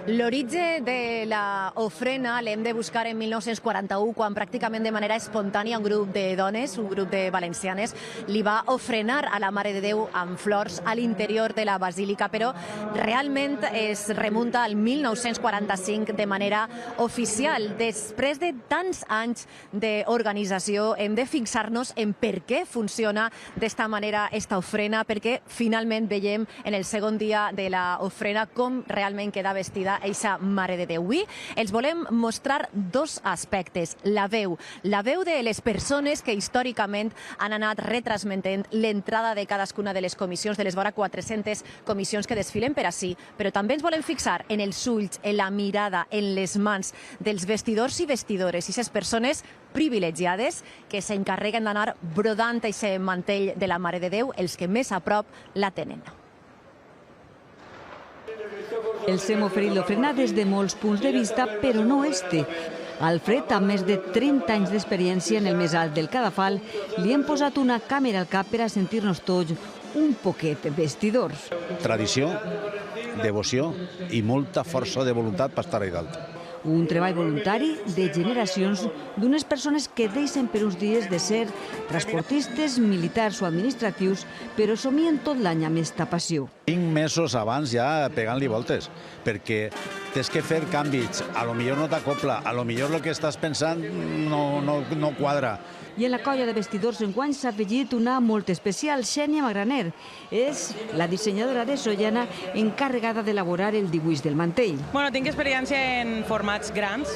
L'origen de l'ofrena l'hem de buscar en 1941, quan pràcticament de manera espontània un grup de dones, un grup de valencianes, li va ofrenar a la Mare de Déu amb flors a l'interior de la basílica, però realment es remunta al 1945 de manera oficial. Després de tants anys d'organització, hem de fixar-nos en per què funciona d'esta manera esta ofrena, perquè finalment veiem en el segon dia de l'ofrena com realment queda vestida eixa Mare de Déu. Avui els volem mostrar 2 aspectes. La veu de les persones que històricament han anat retransmetent l'entrada de cadascuna de les comissions, de les vora 400 comissions que desfilen per ací, però també ens volem fixar en els ulls, en la mirada, en les mans dels vestidors i vestidores, i aquestes persones privilegiades que s'encarreguen d'anar brodant aquest mantell de la Mare de Déu, els que més a prop la tenen. Els hem oferit l'ofrena des de molts punts de vista, però no este. Alfred, amb més de 30 anys d'experiència en el més alt del Cadafal, li hem posat una càmera al cap per a sentir-nos tots un poquet vestidors. Tradició, devoció i molta força de voluntat per estar allà dalt. Un treball voluntari de generacions d'unes persones que deixen per uns dies de ser transportistes, militars o administratius, però somien tot l'any amb esta passió. 5 mesos abans ja pegant-li voltes, perquè tens que fer canvis, a lo millor no t'acopla, a lo millor el que estàs pensant no quadra. I en la colla de vestidors enguany s'ha afegit una molt especial, Xènia Magraner. És la dissenyadora de Sollana encarregada d'elaborar el dibuix del mantell. Bueno, tinc experiència en formats grans.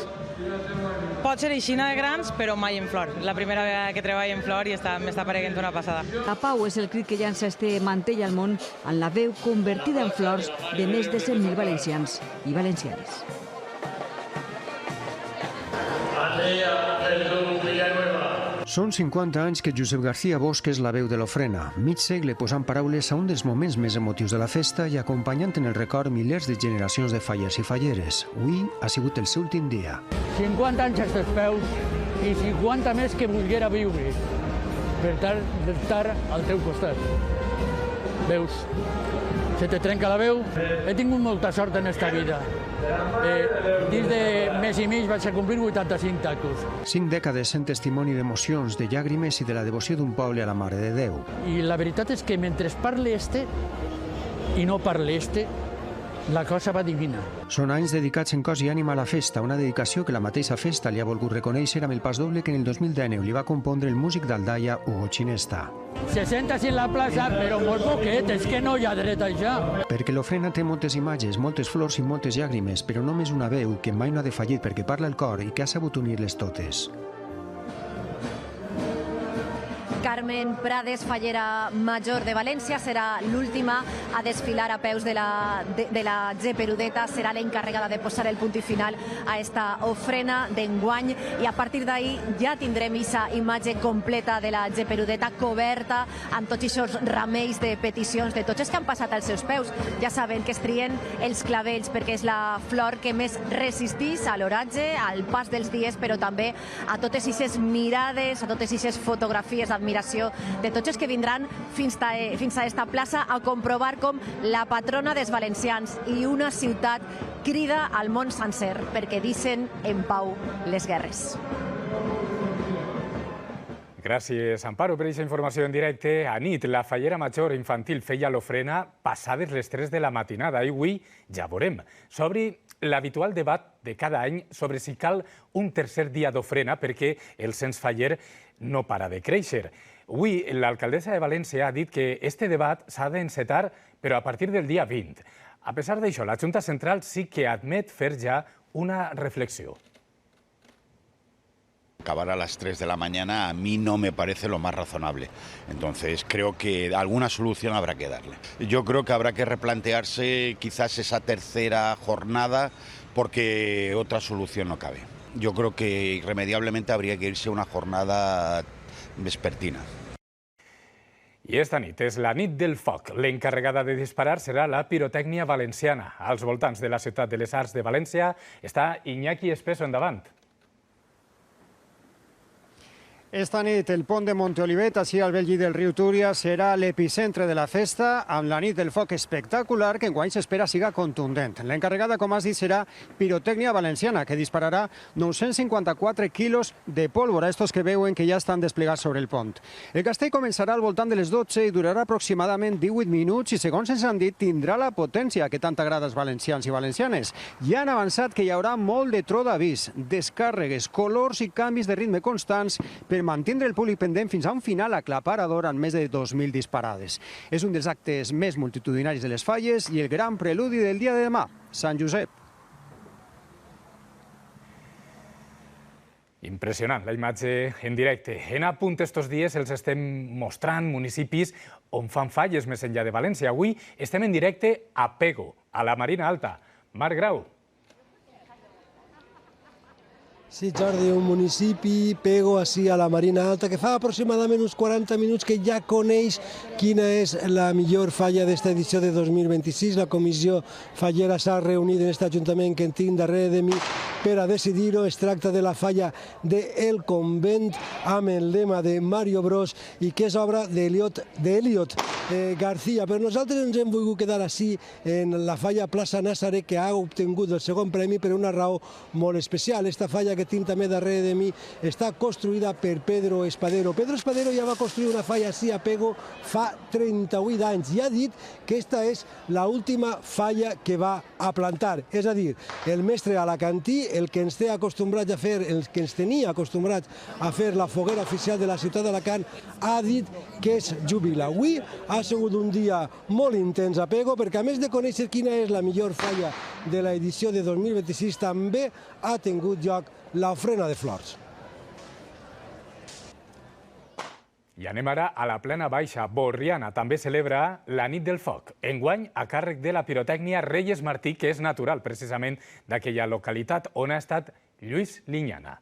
Pot ser aixina de grans, però mai en flor. La primera vegada que treballo en flor i m'està pareguent una passada. La pau és el crit que llança este mantell al món amb la veu convertida en flors de més de 100.000 valencians i valencianes. Són 50 anys que Josep García Bosch és la veu de l'ofrena, mig segle posant paraules a un dels moments més emotius de la festa i acompanyant en el record milers de generacions de fallers i falleres. Avui ha sigut el seu últim dia. 50 anys als teus peus i 50 més que volguera viure per tal d'estar al teu costat. Veus? se te trenca la veu. He tingut molta sort en esta vida. Dins de mes i mig vaig a complir 85 tacos. 5 dècades sent testimoni d'emocions, de llàgrimes i de la devoció d'un poble a la Mare de Déu. I la veritat és que mentre parle i no parle la cosa va divina. Són anys dedicats en cos i ànima a la festa, una dedicació que la mateixa festa li ha volgut reconèixer amb el pas doble que en el 2019 li va compondre el músic d'Aldaia, Hugo Chinesta. Se sent així en la plaça, però molt poquet, és que no hi ha dret a això. Perquè l'ofrena té moltes imatges, moltes flors i moltes llàgrimes, però només una veu que mai no ha defallit perquè parla el cor i que ha sabut unir-les totes. Carmen Prades, fallera major de València, serà l'última a desfilar a peus de la G Perudeta, serà l'encarregada de posar el punt i final a esta ofrena d'enguany i a partir d'ahir ja tindrem aquesta imatge completa de la G Perudeta coberta amb tots aquests ramells de peticions de tots els que han passat als seus peus. Ja saben que es trien els clavells perquè és la flor que més resisteix a l'oratge, al pas dels dies, però també a totes aquestes mirades, a totes aquestes fotografies d'admiració de tots els que vindran fins a esta plaça a comprovar com la patrona dels valencians i una ciutat crida al món sencer perquè deixen en pau les guerres. Gràcies, Amparo, per aquesta informació en directe. A nit, la fallera major infantil feia l'ofrena passades les 3 de la matinada i avui ja veurem. S'obri l'habitual debat de cada any sobre si cal un tercer dia d'ofrena perquè el cens faller no para de créixer. Avui, l'alcaldessa de València ha dit que este debat s'ha d'encetar, però a partir del dia 20. A pesar d'això, la Junta Central sí que admet fer ja una reflexió. Acabar a las 3 de la mañana a mí no me parece lo más razonable. Entonces creo que alguna solución habrá que darle. Yo creo que habrá que replantearse quizás esa tercera jornada porque otra solución no cabe. Yo creo que irremediablemente habría que irse a una jornada vespertina. I esta nit és la nit del foc. L'encarregada de disparar serà la pirotècnia valenciana. Als voltants de la ciutat de les Arts de València està Iñaki Espeso, endavant. Esta nit el pont de Monteolivet, així al bell llit del riu Túria, serà l'epicentre de la festa, amb la nit del foc espectacular que enguany s'espera siga contundent. L'encarregada, com has dit, serà pirotècnia valenciana, que dispararà 954 quilos de pólvora, estos que veuen que ja estan desplegats sobre el pont. El castell començarà al voltant de les 12 i durarà aproximadament 18 minuts i, segons ens han dit, tindrà la potència que tant agrada als valencians i valencianes. Ja han avançat que hi haurà molt de tro d'avís, descàrregues, colors i canvis de ritme constants per mantindre el públic pendent fins a un final aclaparador amb més de 2.000 disparades. És un dels actes més multitudinaris de les falles i el gran preludi del dia de demà, Sant Josep. Impressionant la imatge en directe. En A Punt estos dies els estem mostrant municipis on fan falles més enllà de València. Avui estem en directe a Pego, a la Marina Alta. Marc Grau. Sí, Jordi, un municipi, Pego, així a la Marina Alta, que fa aproximadament uns 40 minuts que ja coneix quina és la millor falla d'esta edició de 2026. La comissió fallera s'ha reunit en aquest ajuntament que en tinc darrere de mi per a decidir-ho. Es tracta de la falla d'El Convent, amb el lema de Mario Bros i que és obra d'Eliot García. Però nosaltres ens hem volgut quedar així en la falla Plaça Nazaret, que ha obtingut el segon premi per una raó molt especial. Esta falla que tinc també darrere de mi està construïda per Pedro Espadero. Pedro Espadero ja va construir una falla així a Pego fa 38 anys i ha dit que esta és l'última falla que va a plantar. És a dir, el mestre alacantí, el que ens té acostumbrats a fer, el que ens tenia acostumbrats a fer la foguera oficial de la ciutat d'Alacant, ha dit que es jubila. Avui ha sigut un dia molt intens a Pego perquè, a més de conèixer quina és la millor falla de l'edició de 2026, també ha tingut lloc l'ofrena de flors. I anem ara a la plana baixa. Borriana també celebra la nit del foc. Enguany, a càrrec de la pirotècnia Reyes Martí, que és natural precisament d'aquella localitat on ha estat Lluís Liñana.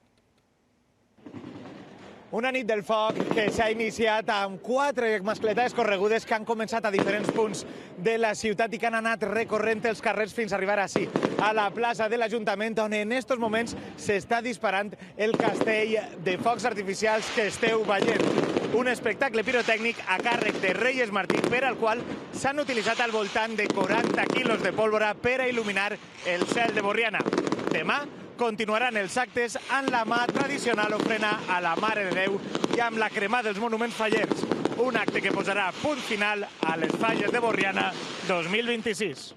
Una nit del foc que s'ha iniciat amb 4 mascletades corregudes que han començat a diferents punts de la ciutat i que han anat recorrent els carrers fins a arribar així, a la plaça de l'Ajuntament, on en estos moments s'està disparant el castell de focs artificials que esteu veient. un espectacle pirotècnic a càrrec de Reyes Martí, per al qual s'han utilitzat al voltant de 40 quilos de pólvora per a il·luminar el cel de Borriana. Demà continuaran els actes amb la mà tradicional ofrena a la Mare de Déu i amb la cremada dels monuments fallers, un acte que posarà punt final a les falles de Borriana 2026.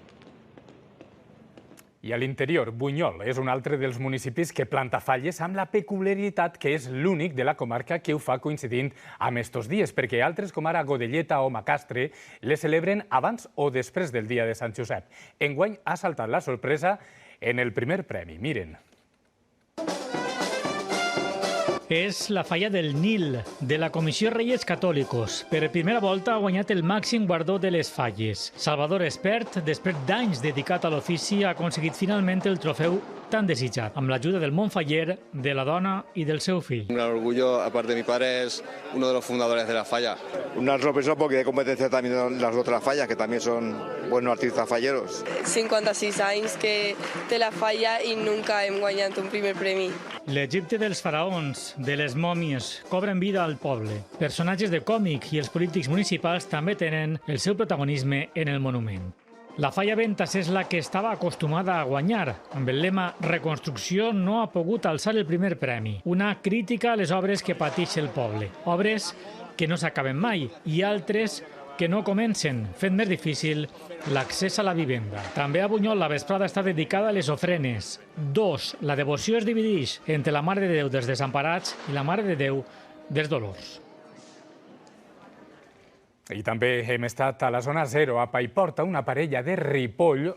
I a l'interior, Bunyol és un altre dels municipis que planta falles amb la peculiaritat que és l'únic de la comarca que ho fa coincidint amb estos dies, perquè altres com ara Godelleta o Macastre les celebren abans o després del dia de Sant Josep. Enguany ha saltat la sorpresa en el primer premi. Miren. És la falla del Nil, de la Comissió Reyes Catòlicos. Per primera volta ha guanyat el màxim guardó de les falles. Salvador Espert, després d'anys dedicat a l'ofici, ha aconseguit finalment el trofeu tan desitjat, amb l'ajuda del monfaller, de la dona y del seu fill. Un orgullo, aparte de mi padre, es uno de los fundadores de la falla. Una sorpresa porque hay competencia también las otras fallas, que también son buenos artistas falleros. 56 anys que té la falla i nunca hem guanyat un primer premi. L'Egipte dels faraons, de les mòmies, cobren vida al poble. Personatges de còmic i els polítics municipals també tenen el seu protagonisme en el monument. La falla Ventas és la que estava acostumada a guanyar. Amb el lema «Reconstrucció» no ha pogut alçar el primer premi. Una crítica a les obres que pateix el poble. Obres que no s'acaben mai i altres que no comencen, fent més difícil l'accés a la vivenda. També a Bunyol la vesprada està dedicada a les ofrenes. 2. La devoció es divideix entre la Mare de Déu dels Desemparats i la Mare de Déu dels Dolors. I també hem estat a la zona 0, a Paiporta, una parella de Ripoll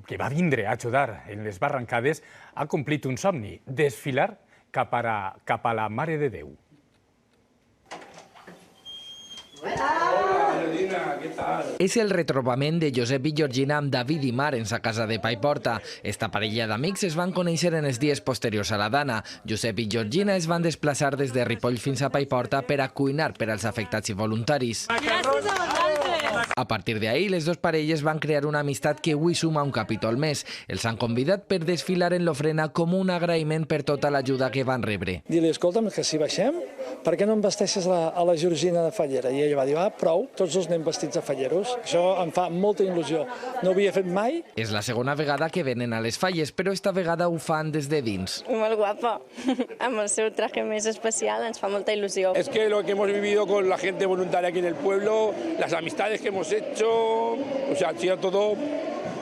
que va vindre a ajudar en les barrancades ha complit un somni, desfilar cap a la Mare de Déu. És el retrobament de Josep i Georgina amb David i Mar en sa casa de Paiporta. Esta parella d'amics es van conèixer en els dies posteriors a la dana. Josep i Georgina es van desplaçar des de Ripoll fins a Paiporta per a cuinar per als afectats i voluntaris. Gràcies a vosaltres! A partir d'ahir, les dues parelles van crear una amistat que avui suma un capítol més. Els han convidat per desfilar en l'ofrena com un agraïment per tota l'ajuda que van rebre. Dir-li, escolta'm, que si baixem, per què no em vesteixes a la Georgina de fallera? I ella va dir, prou, tots dos anem vestits de falleros. Això em fa molta il·lusió. No ho havia fet mai. És la segona vegada que venen a les falles, però esta vegada ho fan des de dins. Molt guapa. Amb el seu traje més especial ens fa molta il·lusió. Es que lo que hemos vivido con la gente voluntaria aquí en el pueblo, las amistades que hemos hecho, o sea, ha sido todo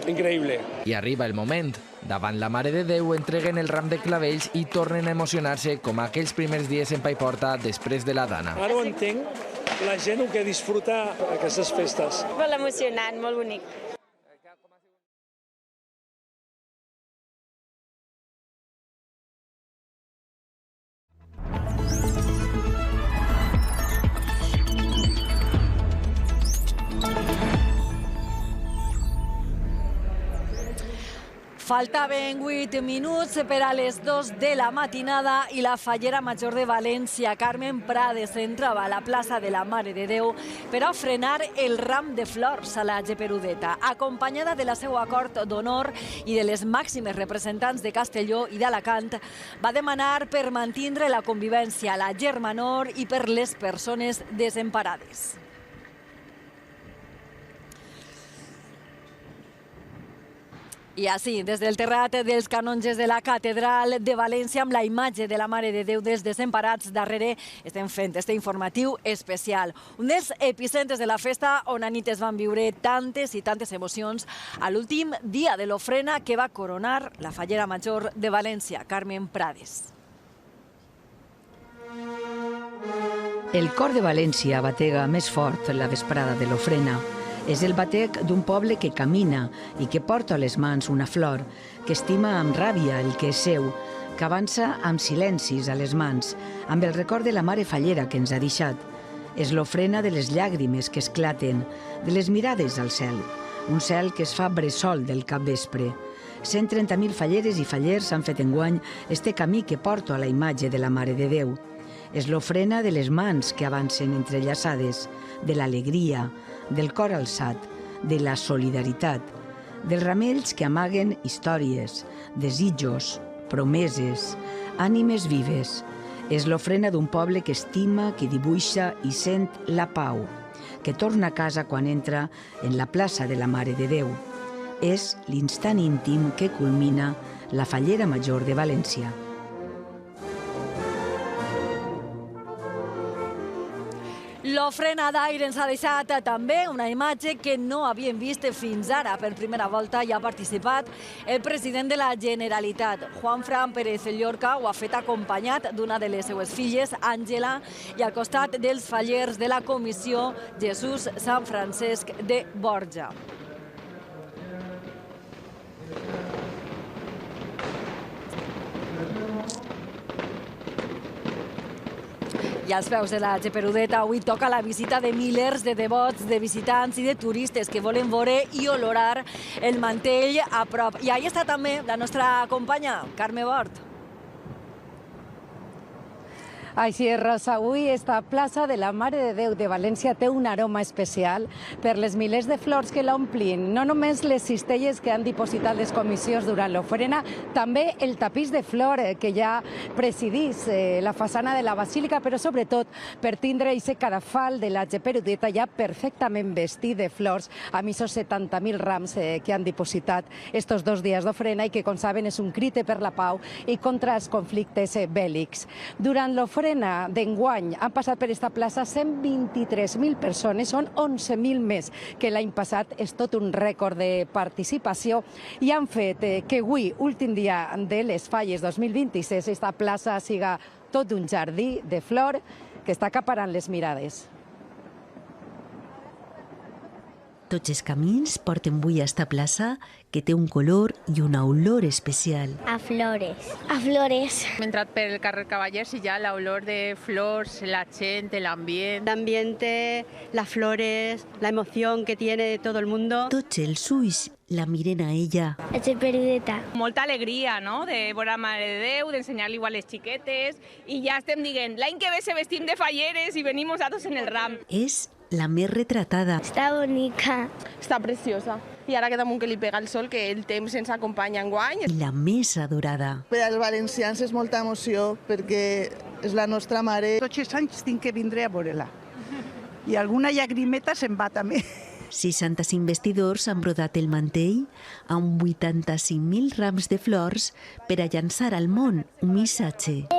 increíble. I arriba el moment. Davant la Mare de Déu entreguen el ram de clavells i tornen a emocionar-se com aquells primers dies en Paiporta després de la dana. Ara ho entenc, la gent que disfruta aquestes festes. Molt emocionant, molt bonic. Faltaven 8 minuts per a les 2 de la matinada i la fallera major de València, Carmen Prades, entrava a la plaça de la Mare de Déu per a ofrenar el ram de flors a la Geperudeta. Acompanyada de la seva cort d'honor i de les màximes representants de Castelló i d'Alacant, va demanar per mantindre la convivència, la germanor i per les persones desemparades. I així, des del terrat dels canonges de la catedral de València, amb la imatge de la Mare de Déu dels Desemparats darrere, estem fent este informatiu especial. Un dels epicentres de la festa on a nit es van viure tantes i tantes emocions a l'últim dia de l'ofrena que va coronar la fallera major de València, Carmen Prades. El cor de València batega més fort la vesprada de l'ofrena. És el batec d'un poble que camina i que porta a les mans una flor, que estima amb ràbia el que és seu, que avança amb silencis a les mans, amb el record de la mare fallera que ens ha deixat. És l'ofrena de les llàgrimes que esclaten, de les mirades al cel, un cel que es fa bressol del capvespre. 130.000 falleres i fallers han fet enguany este camí que porta a la imatge de la Mare de Déu. És l'ofrena de les mans que avancen entrellaçades, de l'alegria, del cor alçat, de la solidaritat, dels ramells que amaguen històries, desitjos, promeses, ànimes vives. És l'ofrena d'un poble que estima, que dibuixa i sent la pau, que torna a casa quan entra en la plaça de la Mare de Déu. És l'instant íntim que culmina la Fallera Major de València. L'ofrena d'aire ens ha deixat també una imatge que no havíem vist fins ara. Per primera volta hi ha participat el president de la Generalitat. Juanfran Pérez Llorca ho ha fet acompanyat d'una de les seues filles, Àngela, i al costat dels fallers de la comissió Jesús Sant Francesc de Borja. I als peus de la Geperudeta avui toca la visita de milers de devots, de visitants i de turistes que volen veure i olorar el mantell a prop. I ahí està també la nostra companya, Carme Bort. Així és, Rosa. Avui esta plaça de la Mare de Déu de València té un aroma especial per les milers de flors que l'omplin. No només les cistelles que han dipositat les comissions durant l'ofrena, també el tapís de flor que ja presidís la façana de la Basílica, però sobretot per tindre aquest cadafal de la Geperudeta ja perfectament vestit de flors amb aquests 70.000 rams que han dipositat estos 2 dies d'ofrena i que, com saben, és un crite per la pau i contra els conflictes bèl·lics. Durant l'ofrena d'enguany han passat per esta plaça 123.000 persones, són 11.000 més que l'any passat. És tot un rècord de participació i han fet que avui, últim dia de les Falles 2026, esta plaça siga tot un jardí de flor que està acaparant les mirades. Tots els camins porten avui a esta plaça que té un color i una olor especial. A flores. A flores. Hem entrat pel carrer Cavallers i ja l'olor de flors, la gent, l'ambient. El ambiente, las flores, la emoción que tiene todo el mundo. Tots els ulls la miren a ella. La Geperudeta. Molta alegria, no?, de veure la Mare de Déu, d'ensenyar-li igual les xiquetes, i ja estem dient, l'any que ve se vestim de falleres i venim nosaltres en el ram. És la més retratada. Està bonica. Està preciosa. I ara que damunt que li pega el sol, que el temps ens acompanya enguany. I la més adorada. Per als valencians és molta emoció, perquè és la nostra mare. Tots els anys tinc que vindre a veure-la. I alguna llagrimeta se'n va també. 65 vestidors han brodat el mantell amb 85.000 rams de flors per a llançar al món un missatge.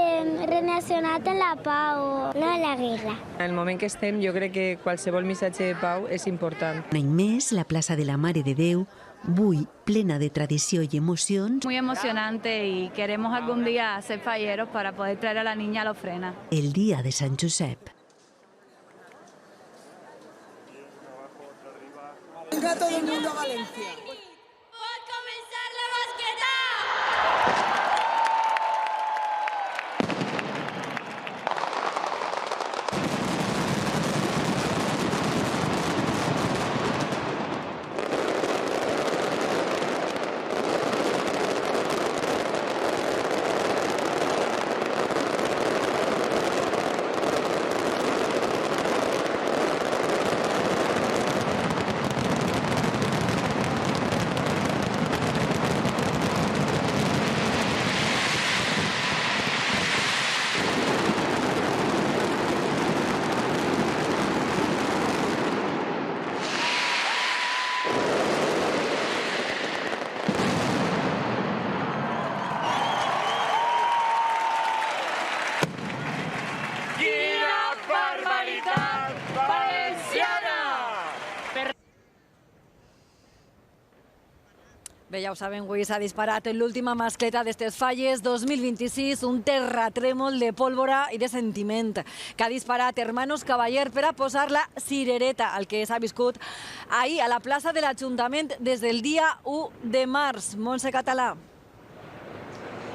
Relacionat amb la pau, no la guerra. En el moment que estem, jo crec que qualsevol missatge de pau és important. Un any més, la plaça de la Mare de Déu, avui plena de tradició i emocions. Muy emocionante y queremos algún día ser falleros para poder traer a la niña a la ofrena. El dia de Sant Josep. Venga todo el mundo a Valencia. Bé, ja ho saben, avui s'ha disparat l'última mascleta d'estes Falles 2026, un terratrèmol de pólvora i de sentiment que ha disparat Hermanos Cavaller per a posar la cirereta al que s'ha viscut ahir a la plaça de l'Ajuntament des del dia 1 de març. Montse Català.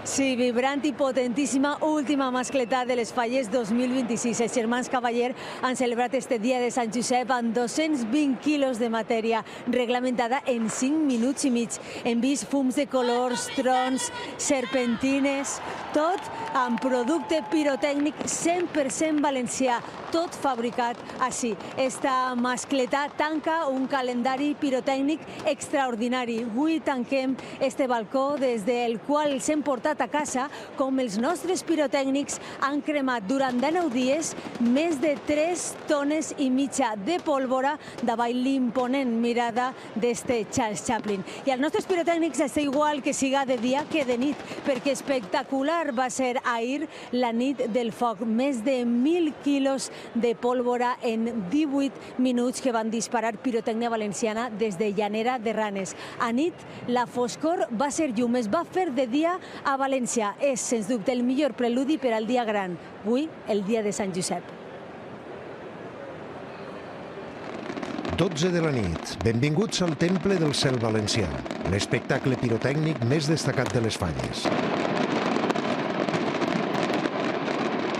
Sí, vibrant i potentíssima última mascletà de les Falles 2026. Els germans Cavaller han celebrat este dia de Sant Josep amb 220 quilos de matèria reglamentada en 5 minuts i mig. Hem vist fums de colors, trons, serpentines, tot amb producte pirotècnic 100% valencià, tot fabricat així. Esta mascletà tanca un calendari pirotècnic extraordinari. Avui tanquem este balcó des del qual els hem portat tornat a casa, com els nostres pirotècnics han cremat durant 19 dies més de 3 tones i mitja de pólvora davall l'imponent mirada d'este Charles Chaplin. I als nostres pirotècnics és igual que siga de dia que de nit, perquè espectacular va ser ahir la nit del foc. Més de 1.000 quilos de pólvora en 18 minuts que van disparar Pirotècnia Valenciana des de Llanera de Ranes. A nit, la foscor va ser llum, es va fer de dia a València. És, sens dubte, el millor preludi per al dia gran. Avui, el dia de Sant Josep. 12 de la nit. Benvinguts al Temple del Cel Valencià, l'espectacle pirotècnic més destacat de les Falles.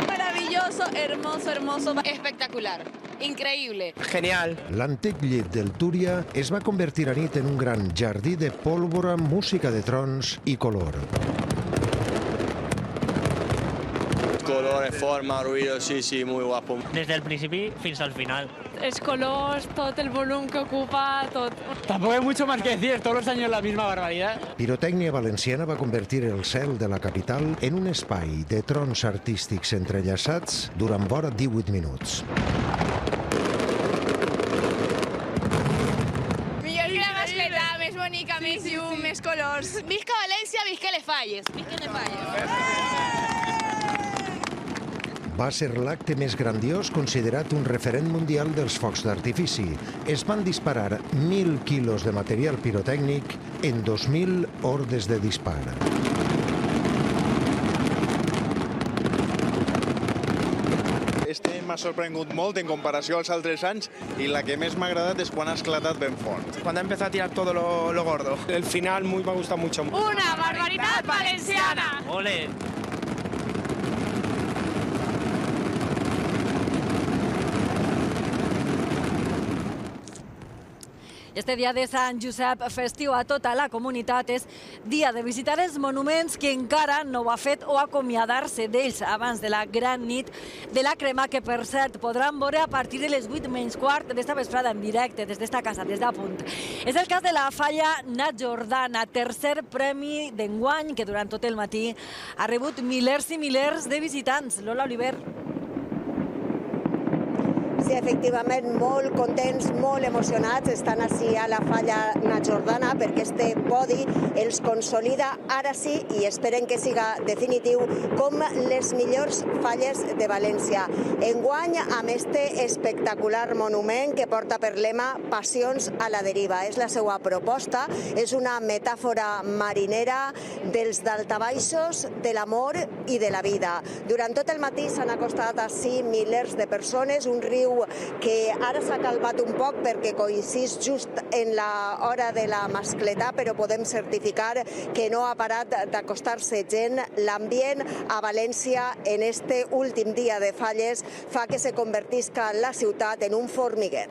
Maravilloso, hermoso, hermoso, espectacular, increíble. Genial. L'antic llit del Túria es va convertir a nit en un gran jardí de pólvora, música de trons i color. Colores, forma, ruido, sí, muy guapo. Des del principi fins al final. Els colors, tot el volum que ocupa, tot. Tampoco hay mucho más que decir, todos los años la misma barbaridad. Pirotècnia Valenciana va convertir el cel de la capital en un espai de trons artístics entrellaçats durant vora 18 minuts. Millor que la mascleta, més bonica, més llum, més colors. Visca València, visca les Falles. Visca les Falles. Va ser l'acte més grandiós considerat un referent mundial dels focs d'artifici. Es van disparar 1.000 quilos de material pirotècnic en 2.000 ordes de dispar. Este m'ha sorprengut molt en comparació als altres anys i la que més m'ha agradat és quan ha esclatat ben fort. Cuando ha empezado a tirar todo lo gordo. El final me ha gustado mucho. Una barbaridad valenciana. Ole. Este dia de Sant Josep, festiu a tota la comunitat, és dia de visitar els monuments que encara no ho ha fet o acomiadar-se d'ells abans de la gran nit de la crema, que per cert podran veure a partir de les 8:15 d'esta vesprada en directe des d'esta casa, des d'Apunt. És el cas de la falla Nat Jordana, tercer premi d'enguany que durant tot el matí ha rebut milers i milers de visitants. Lola Oliver. Sí, efectivament, molt contents, molt emocionats. Estan ací a la falla Nat Jordana perquè este podi els consolida ara sí i esperen que siga definitiu com les millors falles de València. Enguany, amb este espectacular monument que porta per lema Passions a la deriva. És la seva proposta, és una metàfora marinera dels daltabaixos, de l'amor i de la vida. Durant tot el matí s'han acostat ací milers de persones, un riu que ara s'ha calmat un poc perquè coincideix just en l'hora de la mascletà, però podem certificar que no ha parat d'acostar-se gent. L'ambient a València en este últim dia de falles fa que se convertisca la ciutat en un formiguer.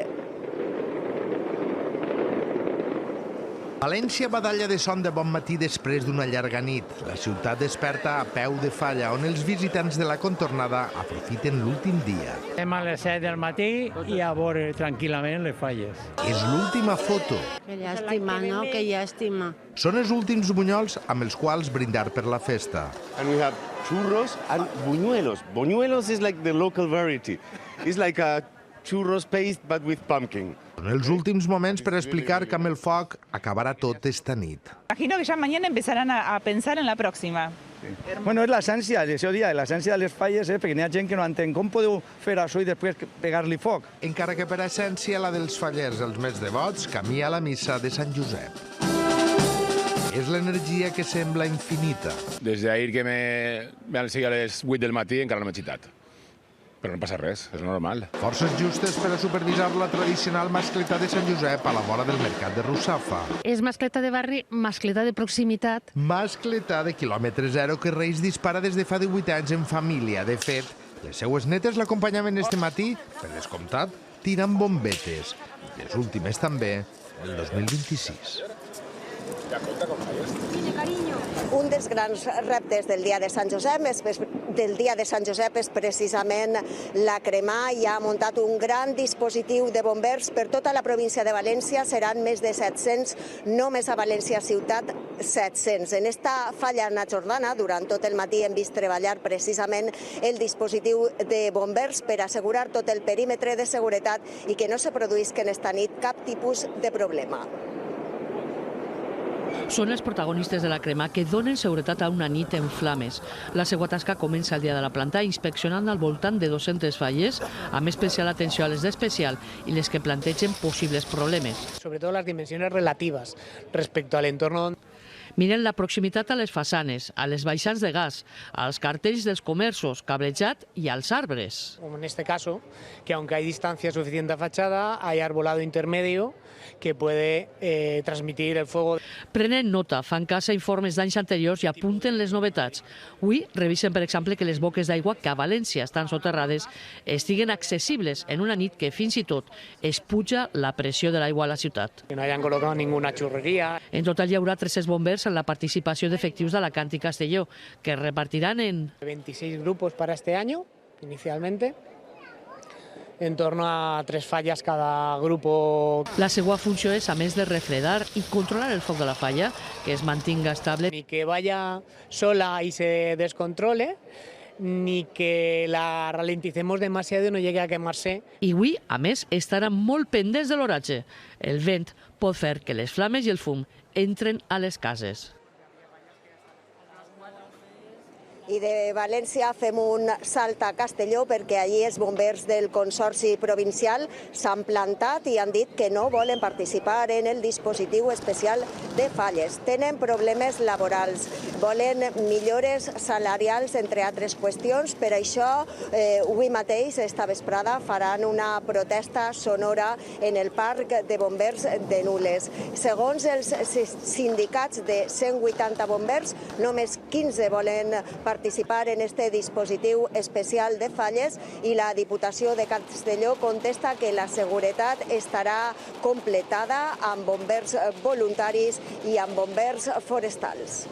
València badalla de son de bon matí després d'una llarga nit. La ciutat desperta a peu de falla, on els visitants de la contornada aprofiten l'últim dia. Estem a les 7 del matí i a veure tranquil·lament les falles. És l'última foto. Que llàstima, no? Que llàstima. Són els últims bunyols amb els quals brindar per la festa. And we have churros and buñuelos. Buñuelos is like the local variety. It's like a churros paste but with pumpkin. Són els últims moments per explicar que amb el foc acabarà tot esta nit. Imagino que ya mañana empezarán a pensar en la próxima. Bueno, és l'essència d'això dia, l'essència de les falles, perquè n'hi ha gent que no entén com podeu fer això i després pegar-li foc. Encara que per essència la dels fallers, els més devots, camí a la missa de Sant Josep. És l'energia que sembla infinita. Des d'ahir que m'han seguit a les 8 del matí encara no m'he citat. Però no passa res, és normal. Forces justes per a supervisar la tradicional mascletà de Sant Josep a la vora del mercat de Russafa. És mascletà de barri, mascletà de proximitat. Mascletà de quilòmetre zero que Reis dispara des de fa 18 anys en família. De fet, les seues netes l'acompanyaven este matí, per descomptat, tirant bombetes. Les últimes també, el 2026. Un dels grans reptes del dia de Sant Josep és precisament la cremar i ha muntat un gran dispositiu de bombers per tota la província de València. Seran més de 700, només a València ciutat 700. En esta falla na Jordana, durant tot el matí hem vist treballar precisament el dispositiu de bombers per assegurar tot el perímetre de seguretat i que no se produïsca en esta nit cap tipus de problema. Són els protagonistes de la crema que donen seguretat a una nit en flames. La seva tasca comença el dia de la planta inspeccionant al voltant de 200 falles, amb especial atenció a les d'especial i les que plantegen possibles problemes. Sobre todo las dimensiones relativas respecto al entorno. Miren la proximitat a les façanes, a les baixants de gas, als cartells dels comerços, cablejat i als arbres. Como en este caso, que aunque hay distancia suficiente a fachada, hay arbolado intermedio que puede transmitir el fuego. Prenen nota, fan cas a informes d'anys anteriors i apunten les novetats. Avui revisen, per exemple, que les boques d'aigua que a València estan soterrades estiguen accessibles en una nit que fins i tot es puja la pressió de l'aigua a la ciutat. Que no hayan colocado ninguna churrería. En total hi haurà 300 bombers en la participació d'efectius d'Alacant i Castelló, que es repartiran en 26 grupos para este año, inicialmente. En torno a 3 fallas cada grupo. La seva funció és, a més de refredar i controlar el foc de la falla, que es mantinga estable. Ni que vaya sola y se descontrole, ni que la ralenticemos demasiado y no llegue a quemarse. I avui, a més, estaran molt pendents de l'oratge. El vent pot fer que les flames i el fum entren a les cases. I de València fem un salt a Castelló perquè allí els bombers del Consorci Provincial s'han plantat i han dit que no volen participar en el dispositiu especial de falles. Tenen problemes laborals, volen millores salarials, entre altres qüestions. Per això, avui mateix, esta vesprada, faran una protesta sonora en el Parc de Bombers de Nules. Segons els sindicats de 180 bombers, només 15 volen participar en este dispositiu especial de falles i la Diputació de Castelló contesta que la seguretat estarà completada amb bombers voluntaris i amb bombers forestals.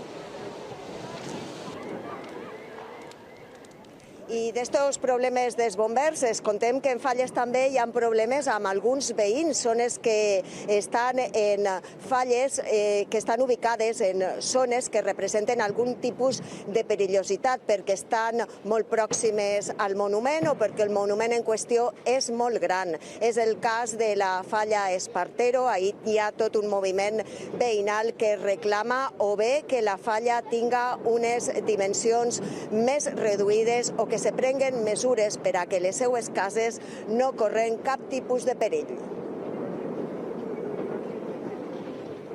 I d'estos problemes dels bombers es contem que en falles també hi ha problemes amb alguns veïns, zones que estan en falles que estan ubicades en zones que representen algun tipus de perillositat perquè estan molt pròximes al monument o perquè el monument en qüestió és molt gran. És el cas de la falla Espartero, ahí hi ha tot un moviment veïnal que reclama o bé que la falla tinga unes dimensions més reduïdes o que se prenguen mesures per a que les seues cases no corren cap tipus de perill.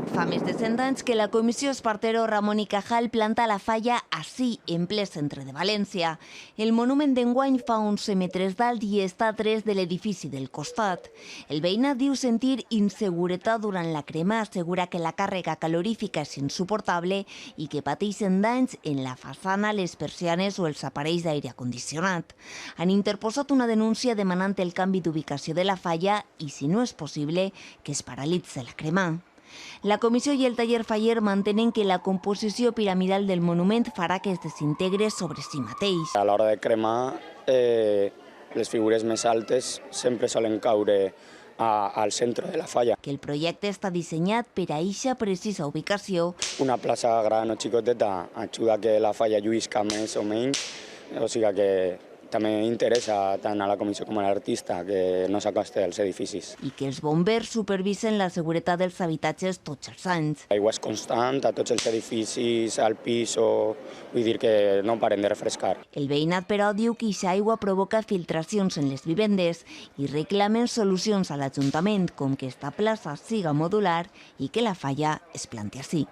Fa més de 100 anys que la Comissió Espartero Ramon i Cajal planta la falla ací, en ple centre de València. El monument d'enguany fa 11 metres d'alt i està a 3 de l'edifici del costat. El veïnat diu sentir inseguretat durant la crema, assegura que la càrrega calorífica és insuportable i que pateixen danys en la façana, les persianes o els aparells d'aire condicionat. Han interposat una denúncia demanant el canvi d'ubicació de la falla i, si no és possible, que es paralitze la crema. La comissió i el taller faller mantenen que la composició piramidal del monument farà que es desintegre sobre si mateix. A l'hora de cremar, les figures més altes sempre solen caure al centre de la falla. Que el projecte està dissenyat per a eixa precisa ubicació. Una plaça gran o xicoteta ajuda que la falla lluïsca més o menys, o sigui que també interessa tant a la comissió com a l'artista que no s'acosti als edificis. I que els bombers supervisen la seguretat dels habitatges tots els anys. L'aigua és constant a tots els edificis, al pis, vull dir que no paren de refrescar. El veïnat, però, diu que aquesta aigua provoca filtracions en les vivendes i reclamen solucions a l'Ajuntament, com que esta plaça siga modular i que la falla es planti ací.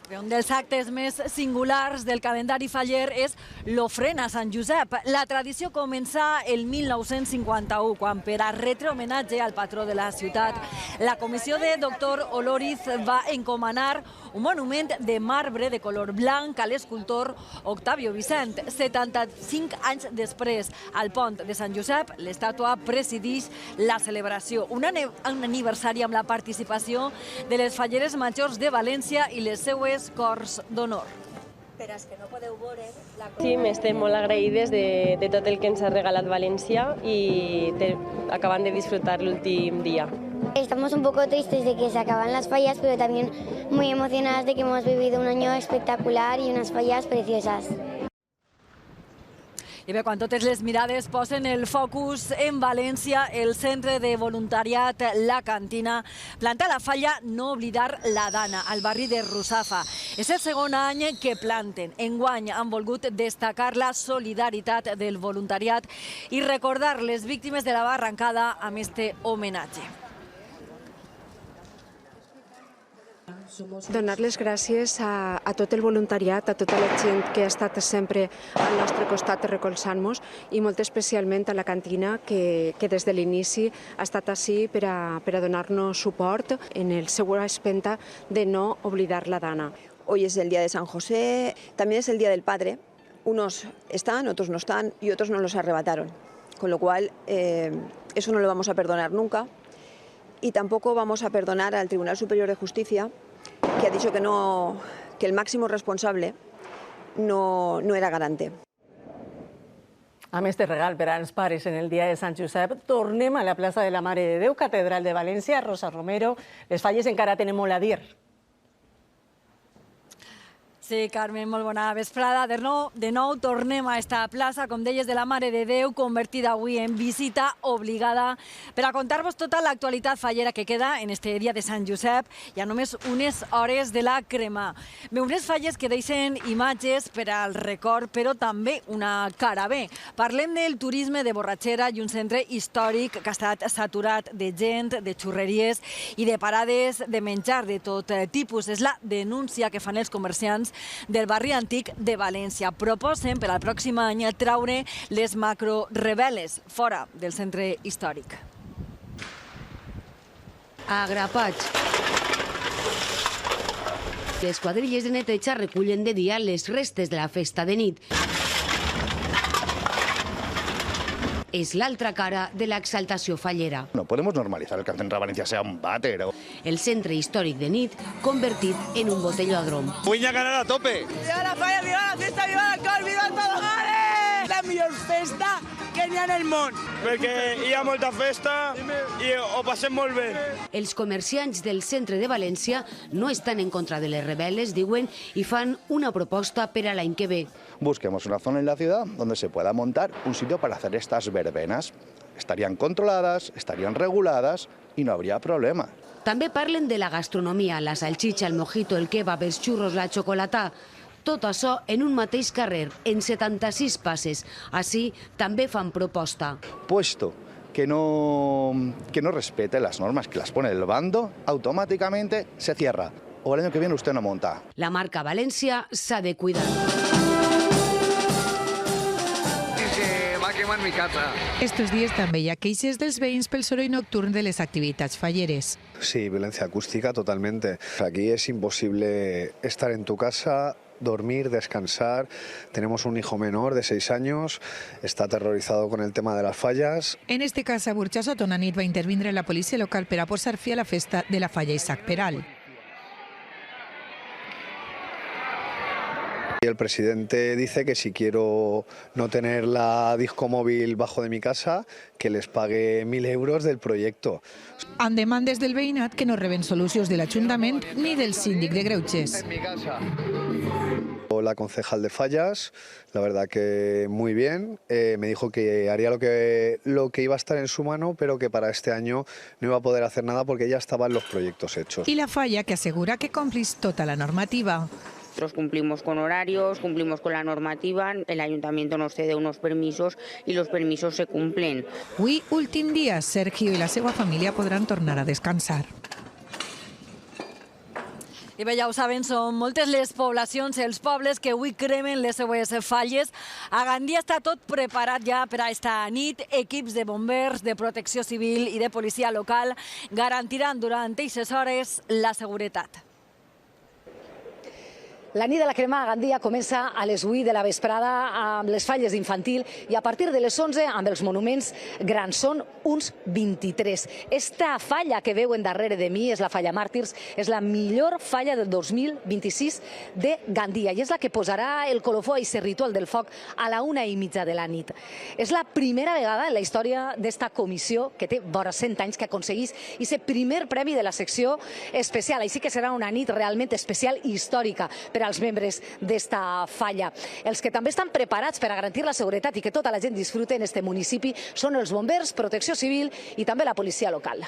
Un dels actes més singulars del calendari faller és l'ofrena a Sant Josep. La tradició comença el 1951, quan per a retre homenatge al patró de la ciutat, la comissió de doctor Oloriz va encomanar un monument de marbre de color blanc a l'escultor Octavio Vicent. 75 anys després, al pont de Sant Josep, l'estàtua presideix la celebració. Un aniversari amb la participació de les falleres majors de València i les seues Cors d'Honor. Per als que no podeu veure... Sí, estem molt agraïdes de tot el que ens ha regalat València y acaban de disfrutar l'últim dia. Estamos un poco tristes de que se acaban las fallas, pero también muy emocionadas de que hemos vivido un año espectacular y unas fallas preciosas. I bé, quan totes les mirades posen el focus en València, el centre de voluntariat La Cantina planta la falla No oblidar la Dana, al barri de Russafa. És el segon any que planten. Enguany han volgut destacar la solidaritat del voluntariat i recordar les víctimes de la barrancada amb este homenatge. Donar les gràcies a tot el voluntariat, a tota la gent que ha estat sempre al nostre costat recolzant-nos i molt especialment a la cantina que des de l'inici ha estat així per a donar-nos suport en el seu espenta de no oblidar la Dana. Hoy es el día de San José, también es el día del Padre. Unos están, otros no están y otros nos los arrebataron. Con lo cual, eso no lo vamos a perdonar nunca. Y tampoco vamos a perdonar al Tribunal Superior de Justicia, que ha dicho que el máximo responsable no era garante. Amb este regal per als pares en el dia de Sant Josep, tornem a la plaça de la Mare de Déu, Catedral de València, Rosa Romero. Les falles encara tenen molt a dir. Sí, Carmen, molt bona vesprada. De nou tornem a esta plaça, com deies, de la Mare de Déu, convertida avui en visita obligada per a contar-vos tota l'actualitat fallera que queda en este dia de Sant Josep, ja només unes hores de la crema. Bé, unes falles que deixen imatges per al record, però també una cara B. Parlem del turisme de borratxera i un centre històric que ha estat saturat de gent, de xurreries i de parades de menjar de tot tipus. És la denúncia que fan els comerciants del barri antic de València. Proposen per al pròxim any traure les macroreveles fora del centre històric. Agrapats. Les quadrilles de neteja recullen de dia les restes de la festa de nit. És l'altra cara de l'exaltació fallera. No podemos normalizar que el centre de València sea un vàter. El centre històric de nit convertit en un botellòdrom. Vull ganar a tope. Viva la falla, viva la festa, viva l'alcohol, viva el todo! La millor festa que n'hi ha en el món. Perquè hi ha molta festa i ho passem molt bé. Els comerciants del centre de València no estan en contra de les rebel·les, diuen, i fan una proposta per a l'any que ve. Busquemos una zona en la ciudad donde se pueda montar un sitio para hacer estas verbenas. Estarían controladas, estarían reguladas y no habría problema. També parlen de la gastronomia, la salchicha, el mojito, el kebab, els xurros, la xocolata. Tot això en un mateix carrer, en 76 passes. Així també fan proposta. Puesto que no respete las normas, que las pone el bando, automáticamente se cierra. O el año que viene usted no monta. La marca València s'ha de cuidar. Mi casa. Estos días també hi ha queixes dels veïns pel soroll nocturn de les activitats falleres. Sí, violencia acústica totalmente. Aquí es imposible estar en tu casa, dormir, descansar. Tenemos un hijo menor de 6 años, está aterrorizado con el tema de las fallas. En este cas, a Burxassot, una nit va intervindre la policia local per a posar fi a la festa de la falla Isaac Peral. Y el presidente dice que si quiero no tener la disco móvil bajo de mi casa, que les pague 1.000 euros del proyecto. En demandes del veïnat que no reben solucions de l'Ajuntament ni del síndic de Greuges. La concejal de Fallas, la verdad que muy bien, me dijo que haría lo que iba a estar en su mano, pero que para este año no iba a poder hacer nada porque ya estaban los proyectos hechos. Y la falla que asegura que complís tota la normativa. Nosotros cumplimos con horarios, cumplimos con la normativa, el ayuntamiento nos cede unos permisos y los permisos se cumplen. Avui, últim dia, Sergio i la seva família podran tornar a descansar. I bé, ja ho saben, són moltes les poblacions, els pobles que avui cremen les seues falles. A Gandia està tot preparat ja per a esta nit. Equips de bombers, de protecció civil i de policia local garantiran durant aquestes hores la seguretat. La nit de la crema a Gandia comença a les 8 de la vesprada amb les falles infantil i a partir de les 11 amb els monuments grans. Són uns 23. Esta falla que veuen darrere de mi és la falla Màrtirs, és la millor falla del 2026 de Gandia i és la que posarà el colofó a aquest ritual del foc a la 1:30 de la nit. És la primera vegada en la història d'esta comissió, que té vora 100 anys, que aconseguís aquest primer premi de la secció especial. Així que serà una nit realment especial i històrica per als membres d'esta falla. Els que també estan preparats per a garantir la seguretat i que tota la gent disfrute en este municipi són els bombers, protecció civil i també la policia local.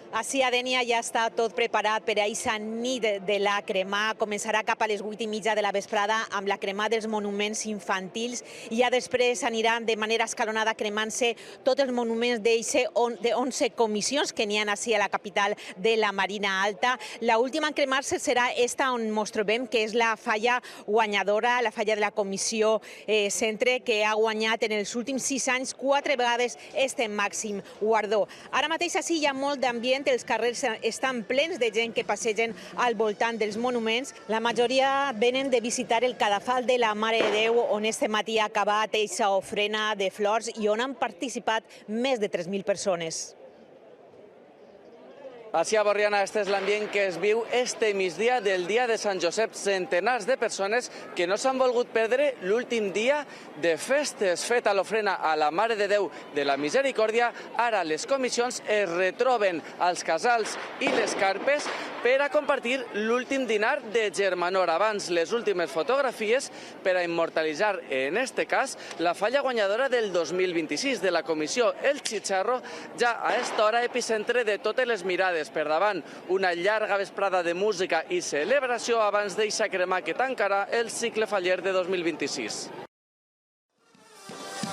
Així a Dénia ja està tot preparat per a aquesta nit de la cremà. Començarà cap a les 8:30 de la vesprada amb la cremà dels monuments infantils i ja després aniran de manera escalonada cremant-se tots els monuments de 11 comissions que n'hi ha així a la capital de la Marina Alta. L'última en cremar-se serà esta on ens trobem, que és la falla guanyadora, la falla de la comissió Centre, que ha guanyat en els últims 6 anys 4 vegades este màxim guardó. Ara mateix així hi ha molt d'ambient. Els carrers estan plens de gent que passegen al voltant dels monuments. La majoria venen de visitar el cadafal de la Mare de Déu, on este matí ha acabat aquesta ofrena de flors i on han participat més de 3.000 persones. Així a Borriana, este és l'ambient que es viu este migdia del dia de Sant Josep. Centenars de persones que no s'han volgut perdre l'últim dia de festes. Feta l'ofrena a la Mare de Déu de la Misericòrdia, ara les comissions es retroben als casals i les carpes per a compartir l'últim dinar de germanor. Abans, les últimes fotografies per a immortalitzar, en este cas, la falla guanyadora del 2026 de la comissió El Chicharro, ja a esta hora epicentre de totes les mirades. Per davant, una llarga vesprada de música i celebració abans d'eixa cremà que tancarà el cicle faller de 2026.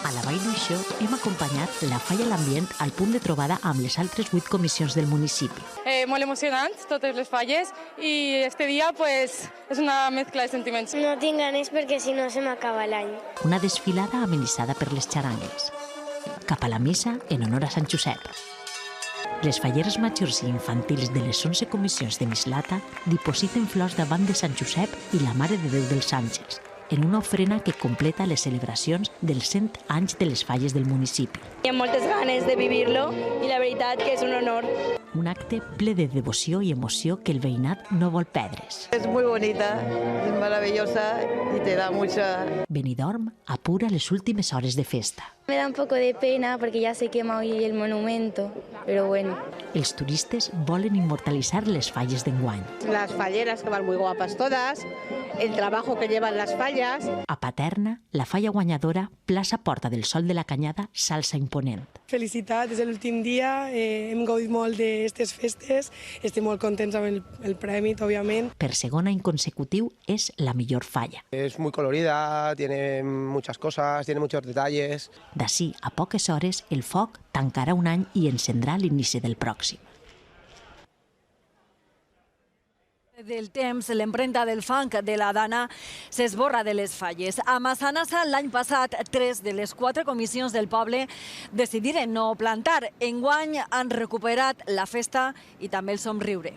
A la Vall d'Uixó hem acompanyat la falla a l'ambient al punt de trobada amb les altres 8 comissions del municipi. Molt emocionants, totes les falles, i este dia pues, és una mescla de sentiments. No tinc ganes perquè si no se m'acaba l'any. Una desfilada amenitzada per les xarangles. Cap a la missa en honor a Sant Josep. Les falleres majors i infantils de les 11 comissions de Mislata dipositen flors davant de Sant Josep i la Mare de Déu dels Àngels, en una ofrena que completa les celebracions dels 100 anys de les falles del municipi. Hi ha moltes ganes de viure-lo i la veritat que és un honor. Un acte ple de devoció i emoció que el veïnat no vol perdre's. Es muy bonita, es maravillosa y te da mucha... Benidorm apura les últimes hores de festa. Me da un poco de pena porque ya se quema hoy el monumento, pero bueno. Els turistes volen immortalitzar les falles d'enguany. Las falleras que van muy guapas todas, el trabajo que llevan las fallas. A Paterna, la falla guanyadora, plaça Porta del Sol de la Canyada, s'alça imponent. Felicitats, és l'últim dia, hem gaudit molt d'aquestes festes, estem molt contents amb el premi, òbviament. Per segon any consecutiu és la millor falla. Es muy colorida, tiene muchas cosas, tiene muchos detalles. D'ací a poques hores, el foc tancarà un any i encendrà l'inici del pròxim. Del temps, l'empremta del fang de la Dana s'esborra de les falles. A Massanassa, l'any passat, 3 de les 4 comissions del poble decidiren no plantar. Enguany han recuperat la festa i també el somriure.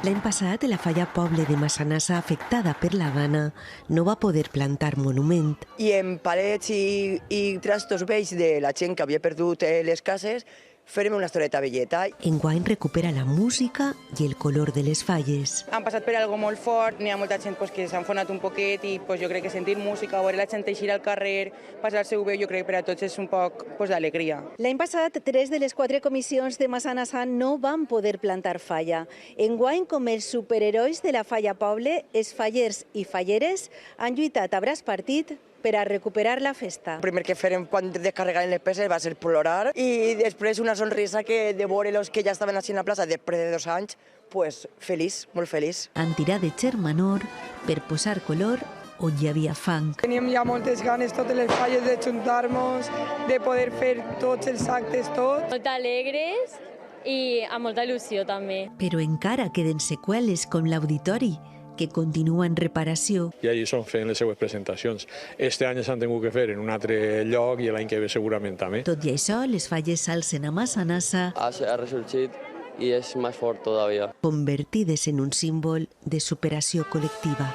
L'any passat, la falla poble de Massanassa, afectada per la Dana, no va poder plantar monument. I en parets i trastos vells de la gent que havia perdut les cases, farem una estoreta velleta. Enguany recupera la música i el color de les falles. Han passat per algo molt fort, n'hi ha molta gent que s'ha enfonat un poquet i jo crec que sentir música, veure la gent eixir al carrer, passar-se-ho bé, jo crec que per a tots és un poc d'alegria. L'any passat, 3 de les 4 comissions de Massanassa no van poder plantar falla. Enguany, com els superherois de la falla poble, els fallers i falleres han lluitat a braç partit per a recuperar la festa. El primer que farem quan descarregaren les peces va ser plorar i després una sonrisa que de veure els que ja estaven així en la plaça després de 2 anys, pues feliç, molt feliç. Han tirat de germanor per posar color on hi havia fang. Teníem ja moltes ganes, totes les falles, de juntar-nos, de poder fer tots els actes, tot. Molt alegres i amb molta il·lusió també. Però encara queden seqüeles com l'auditori, que continua en reparació. I allí són fent les seues presentacions. Este any s'han tingut que fer en un altre lloc i l'any que ve segurament també. Tot i això, les falles s'alcen a Massanassa. Ha ressorgit i és més fort todavía. Convertides en un símbol de superació col·lectiva.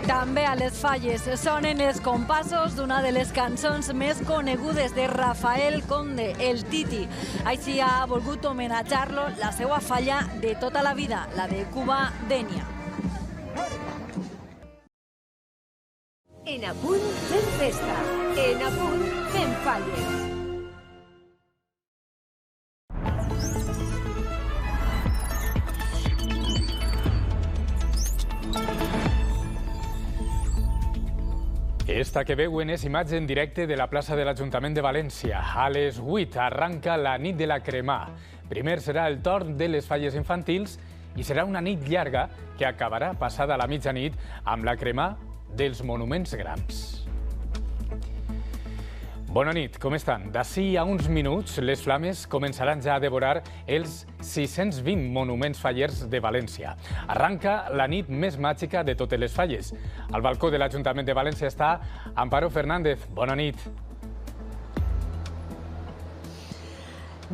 També a les Falles sonen els compassos d'una de les cançons més conegudes de Rafael Conde, el Titi. Així ha volgut homenatjar-lo la seva falla de tota la vida, la de Cuba Denia. En Apunt fem festa, en Apunt fem falles. Esta que veuen és imatge en directe de la plaça de l'Ajuntament de València. A les 8 arranca la nit de la cremà. Primer serà el torn de les falles infantils i serà una nit llarga que acabarà passada la mitjanit amb la cremà dels monuments grans. Bona nit, com estan? D'ací a uns minuts, les flames començaran ja a devorar els 620 monuments fallers de València. Arranca la nit més màgica de totes les falles. Al balcó de l'Ajuntament de València està Amparo Fernández. Bona nit.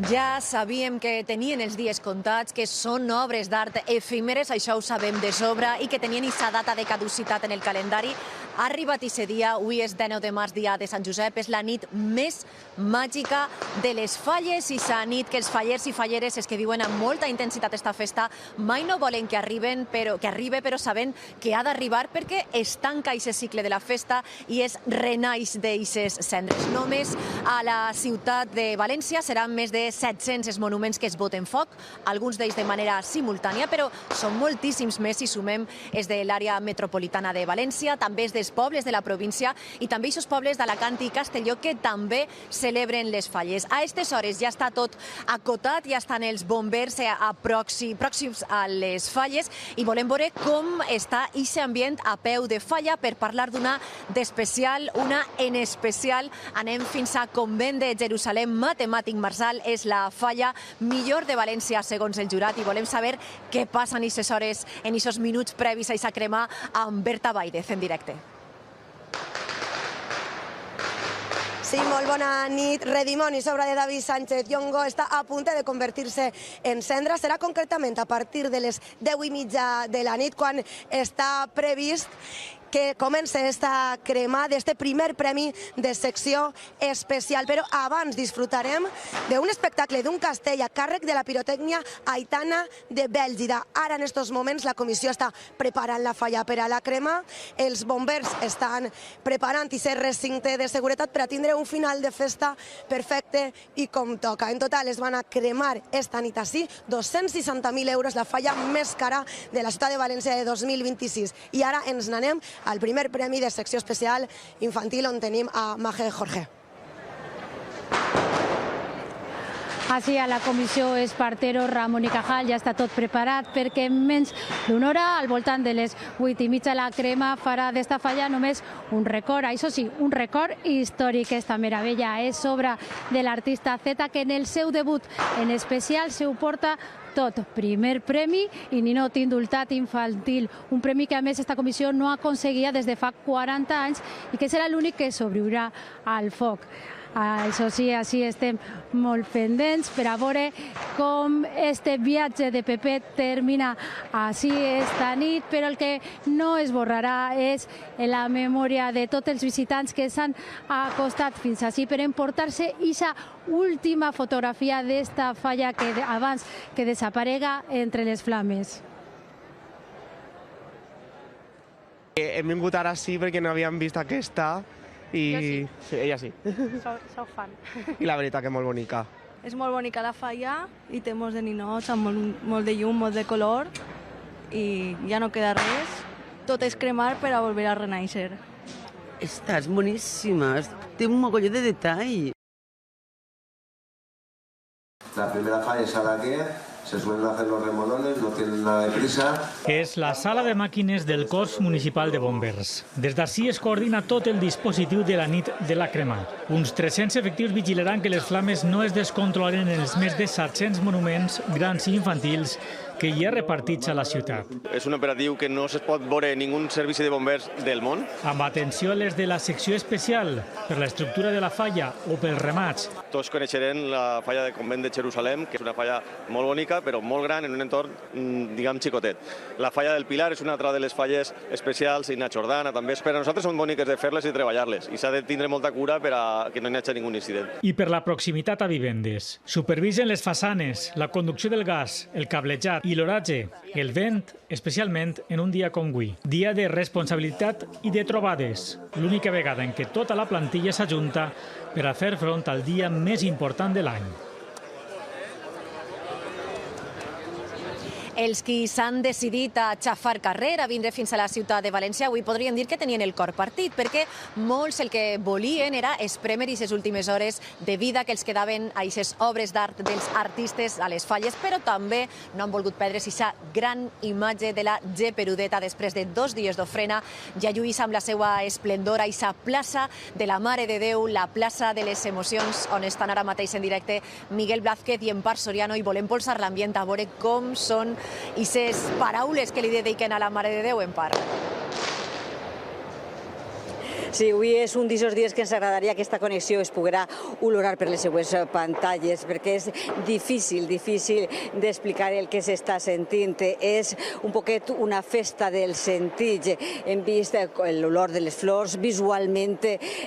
Ja sabíem que tenien els dies comptats, que són obres d'art efímeres, això ho sabem de sobre, i que tenien aquesta data de caducitat en el calendari. Ha arribat aquest dia, avui és 19 de març, dia de Sant Josep, és la nit més màgica de les falles, i aquesta nit que els fallers i falleres, els que viuen amb molta intensitat esta festa, mai no volen que arribi, però sabent que ha d'arribar perquè es tanca aquest cicle de la festa i es renaix d'eixes cendres. Només a la ciutat de València seran més de 700 els monuments que es boten foc, alguns d'ells de manera simultània, però són moltíssims més si sumem els de l'àrea metropolitana de València, també els dels pobles de la província i també aquests pobles d'Alacant i Castelló que també celebren les falles. A aquestes hores ja està tot acotat, ja estan els bombers pròxims a les falles i volem veure com està aquest ambient a peu de falla per parlar d'una d'especial, una en especial. Anem fins a Convent de Jerusalem, Matemàtic Marsal, és la falla millor de València segons el jurat i volem saber què passa en aquestes hores, en aquests minuts previs a aquesta crema amb Berta Baidez en directe. Sí, molt bona nit. Redimoni sobre de David Sánchez Llongo està a punt de convertir-se en cendra. Serà concretament a partir de les 10:30 de la nit quan està previst que comença esta crema d'este primer premi de secció especial. Però abans disfrutarem d'un espectacle d'un castell a càrrec de la pirotècnia Aitana de Bèlgida. Ara, en estos moments, la comissió està preparant la falla per a la crema. Els bombers estan preparant aquest recinte de seguretat per a tindre un final de festa perfecte i com toca. En total es van a cremar esta nit així 260.000 euros, la falla més cara de la ciutat de València de 2026. I ara ens n'anem al primer premi de secció especial infantil on tenim a Maje Jorge. Així a la comissió Espartero, Ramon i Cajal ja està tot preparat perquè en menys d'una hora, al voltant de les 8:30, la crema farà d'esta falla només un record. Això sí, un record històric. Esta meravella és obra de l'artista Z, que en el seu debut en especial se ho porta tot. Primer premi i ninot indultat infantil. Un premi que a més esta comissió no aconseguia des de fa 40 anys i que serà l'únic que sobreviurà al foc. Això sí, així estem molt pendents per a veure com este viatge de Pepe termina així esta nit, però el que no es borrarà és la memòria de tots els visitants que s'han acostat fins així per emportar-se aquesta última fotografia d'esta falla que abans que desaparega entre les flames. Hem vingut ara sí perquè no havíem vist aquesta i sí, ella sí. Soc fan. I la veritat que és molt bonica. És molt bonica la falla i té molts de ninots, amb molt de llum, molt de color i ja no queda res. Tot és cremar per a volver a renaixer. Estàs boníssima, té un mogolló de detall. La primera falla serà aquesta, se suelen hacer los remolones, no tienen nada de prisa. És la sala de màquines del Cos Municipal de Bombers. Des d'ací es coordina tot el dispositiu de la nit de la crema. Uns 300 efectius vigilaran que les flames no es descontrolin en els més de 700 monuments grans i infantils que hi ha repartits a la ciutat. És un operatiu que no es pot veure en ningú servici de bombers del món. Amb atenció a les de la secció especial, per la estructura de la falla o pels remats. Tots coneixerem la falla del convent de Jerusalem, que és una falla molt bonica, però molt gran, en un entorn, diguem, xicotet. La falla del Pilar és una altra de les falles especials, i na Jordana també. Per a nosaltres són boniques de fer-les i treballar-les, i s'ha de tindre molta cura per a que no hi hagi ningú incident. I per la proximitat a vivendes. Supervisen les façanes, la conducció del gas, el cablejat i l'oratge, el vent, especialment en un dia com avui. Dia de responsabilitat i de trobades. L'única vegada en què tota la plantilla s'ajunta per a fer front al dia més important de l'any. Els qui s'han decidit a xafar carrer, a vindre fins a la ciutat de València, avui podríem dir que tenien el cor partit, perquè molts el que volien era esprémer aquestes últimes hores de vida que els quedaven a aquestes obres d'art dels artistes a les falles, però també no han volgut perdre aquesta gran imatge de la Geperudeta després de 2 dies d'ofrena. Ja lluís amb la seva esplendor a aquesta plaça de la Mare de Déu, la plaça de les emocions, on estan ara mateix en directe Miguel Blázquez i Empar Soriano, i volem polsar l'ambient a veure com són i ses paraules que li dediquen a la Mare de Déu, Empar. Sí, avui és un d'aquests dies que ens agradaria que aquesta connexió es poguera olorar per les seues pantalles, perquè és difícil d'explicar el que s'està sentint. És un poquet una festa del sentit. Hem vist l'olor de les flors, visualment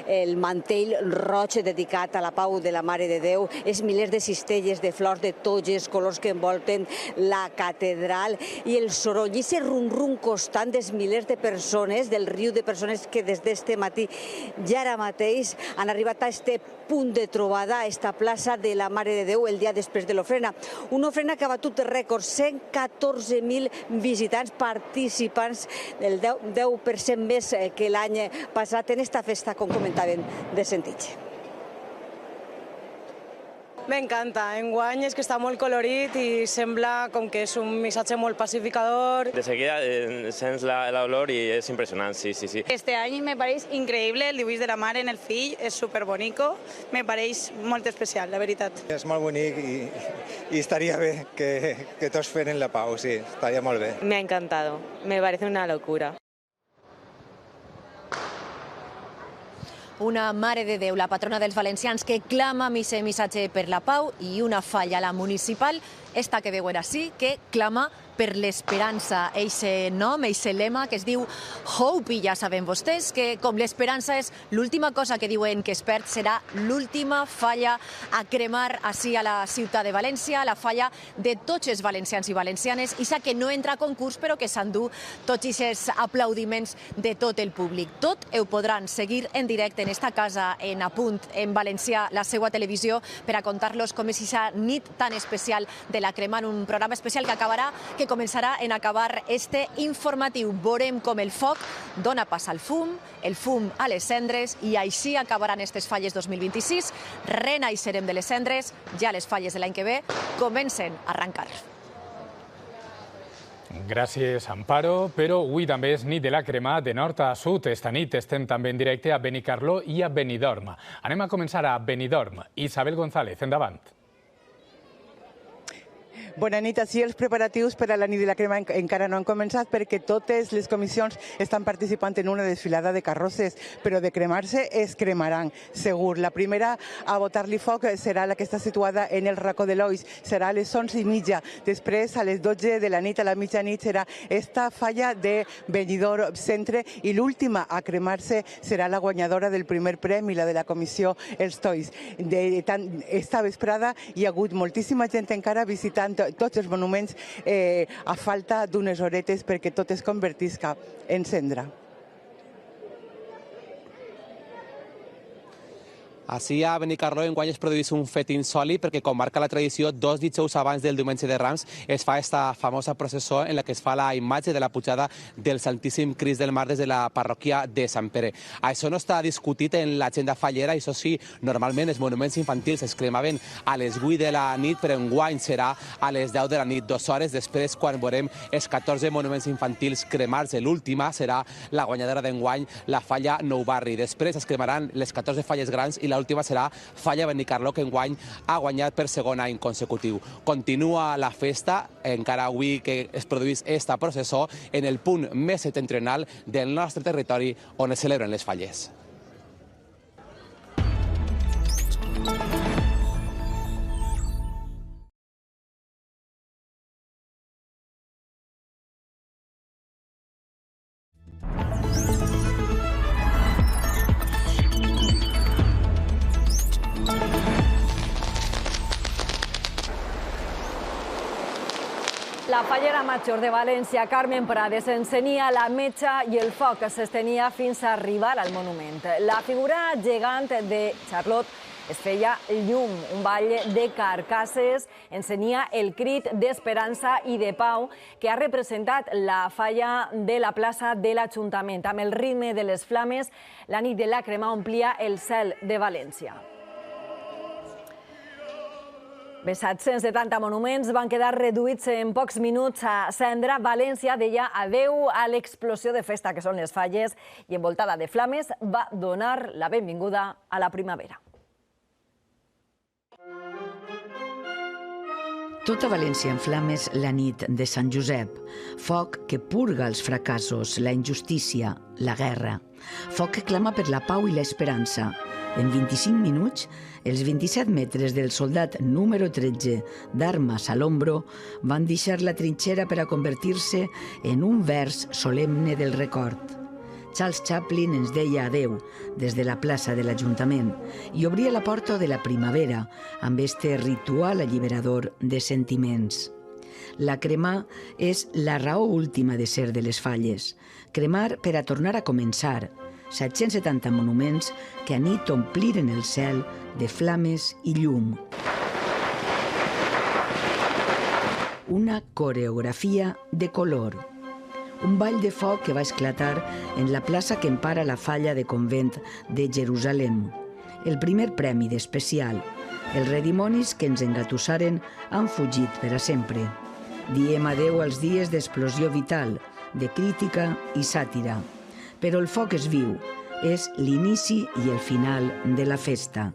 el mantell roig dedicat a la pau de la Mare de Déu, és milers de cistelles de flors de tots els colors que envolten la catedral, i el soroll, i aquest rum-rum constant dels milers de persones, del riu de persones que des d'este matí ja ara mateix han arribat a aquest punt de trobada, a aquesta plaça de la Mare de Déu el dia després de l'ofrena. Una ofrena que ha batut rècord, 114.000 visitants, participants, el 10% més que l'any passat en aquesta festa, com comentaven, de sentit. M'encanta. Enguany és que està molt colorit i sembla com que és un missatge molt pacificador. De seguida sents l'olor i és impressionant, sí. Este any me pareix increïble el dibuix de la mare en el fill, és superbonico, me pareix molt especial, la veritat. És molt bonic i estaria bé que tots feren la pau, sí, estaria molt bé. Me ha encantado, me parece una locura. Una Mare de Déu, la patrona dels valencians, que clama aquest missatge per la pau, i una falla, la municipal, esta que veuen ací, que clama per l'esperança. Eixe nom, eixe lema que es diu Hope, i ja saben vostès que com l'esperança és l'última cosa que diuen que es perd, serà l'última falla a cremar ací a la ciutat de València, la falla de tots els valencians i valencianes, i que no entra a concurs però que s'endú tots aquests aplaudiments de tot el públic. Tot ho podran seguir en directe en esta casa, en Apunt, en valencià, la seva televisió, per a contar-los com és aquesta nit tan especial de la crema, en un programa especial que començarà en acabar este informatiu. Veurem com el foc dona pas al fum, el fum a les cendres, i així acabaran aquestes falles 2026. Renaixerem de les cendres, ja les falles de l'any que ve comencen a arrencar. Gràcies, Amparo. Però avui també és nit de la crema de nord a sud. Esta nit estem també en directe a Benicarló i a Benidorm. Anem a començar a Benidorm. Isabel González, endavant. Bona nit. Així els preparatius per a la nit de la crema encara no han començat, perquè totes les comissions estan participant en una desfilada de carrosses, però de cremar-se es cremaran, segur. La primera a botar-li foc serà la que està situada en el racó de l'Oix, serà a les 11:30. Després, a les 12 de la nit, a la mitjanit, serà esta falla de Benidorm Centre, i l'última a cremar-se serà la guanyadora del primer premi, la de la comissió Els Tois. Esta vesprada hi ha hagut moltíssima gent encara visitant tots els monuments a falta d'unes horetes perquè tot es convertisca en cendra. Així a Benicarló enguany es produeix un fet insòlit perquè, com marca la tradició, 2 dijous abans del diumenge de Rams es fa aquesta famosa processó en la que es fa la imatge de la pujada del Santíssim Crist del Mar des de la parròquia de Sant Pere. Això no està discutit en l'agenda fallera, i això sí, normalment els monuments infantils es cremaven a les 8 de la nit, però enguany serà a les 10 de la nit, 2 hores després, quan veurem els 14 monuments infantils cremats. L'última serà la guanyadora d'enguany, la falla Nou Barri. Després es cremaran les 14 falles grans i l'última serà Falla Benicarló, que enguany ha guanyat per segon any consecutiu. Continua la festa, encara avui que es produeix esta processó, en el punt més septentrional del nostre territori on es celebren les falles. La fallera major de València, Carmen Prades, encenia la metxa i el foc s'estenia fins a arribar al monument. La figura gegant de Charlotte es feia llum, un ball de carcasses, encenia el crit d'esperança i de pau que ha representat la falla de la plaça de l'Ajuntament. Amb el ritme de les flames, la nit de la crema omplia el cel de València. Més 770 monuments van quedar reduïts en pocs minuts a cendra. València deia adeu a l'explosió de festa que són les falles i, envoltada de flames, va donar la benvinguda a la primavera. Tota València en flames la nit de Sant Josep. Foc que purga els fracassos, la injustícia, la guerra. Foc que clama per la pau i l'esperança. En 25 minuts, els 27 metres del soldat número 13 d'armes a l'ombro van deixar la trinxera per a convertir-se en un vers solemne del record. Charles Chaplin ens deia adeu des de la plaça de l'Ajuntament i obria la porta de la primavera amb este ritual alliberador de sentiments. La cremar és la raó última de ser de les falles. Cremar per a tornar a començar. 770 monuments que a nit ompliren el cel de flames i llum. Una coreografia de color. Un ball de foc que va esclatar en la plaça que empara la falla de convent de Jerusalem. El primer premi d'especial. Els redimonis que ens engatussaren han fugit per a sempre. Diem adeu als dies d'explosió vital, de crítica i sàtira. Però el foc és viu, és l'inici i el final de la festa.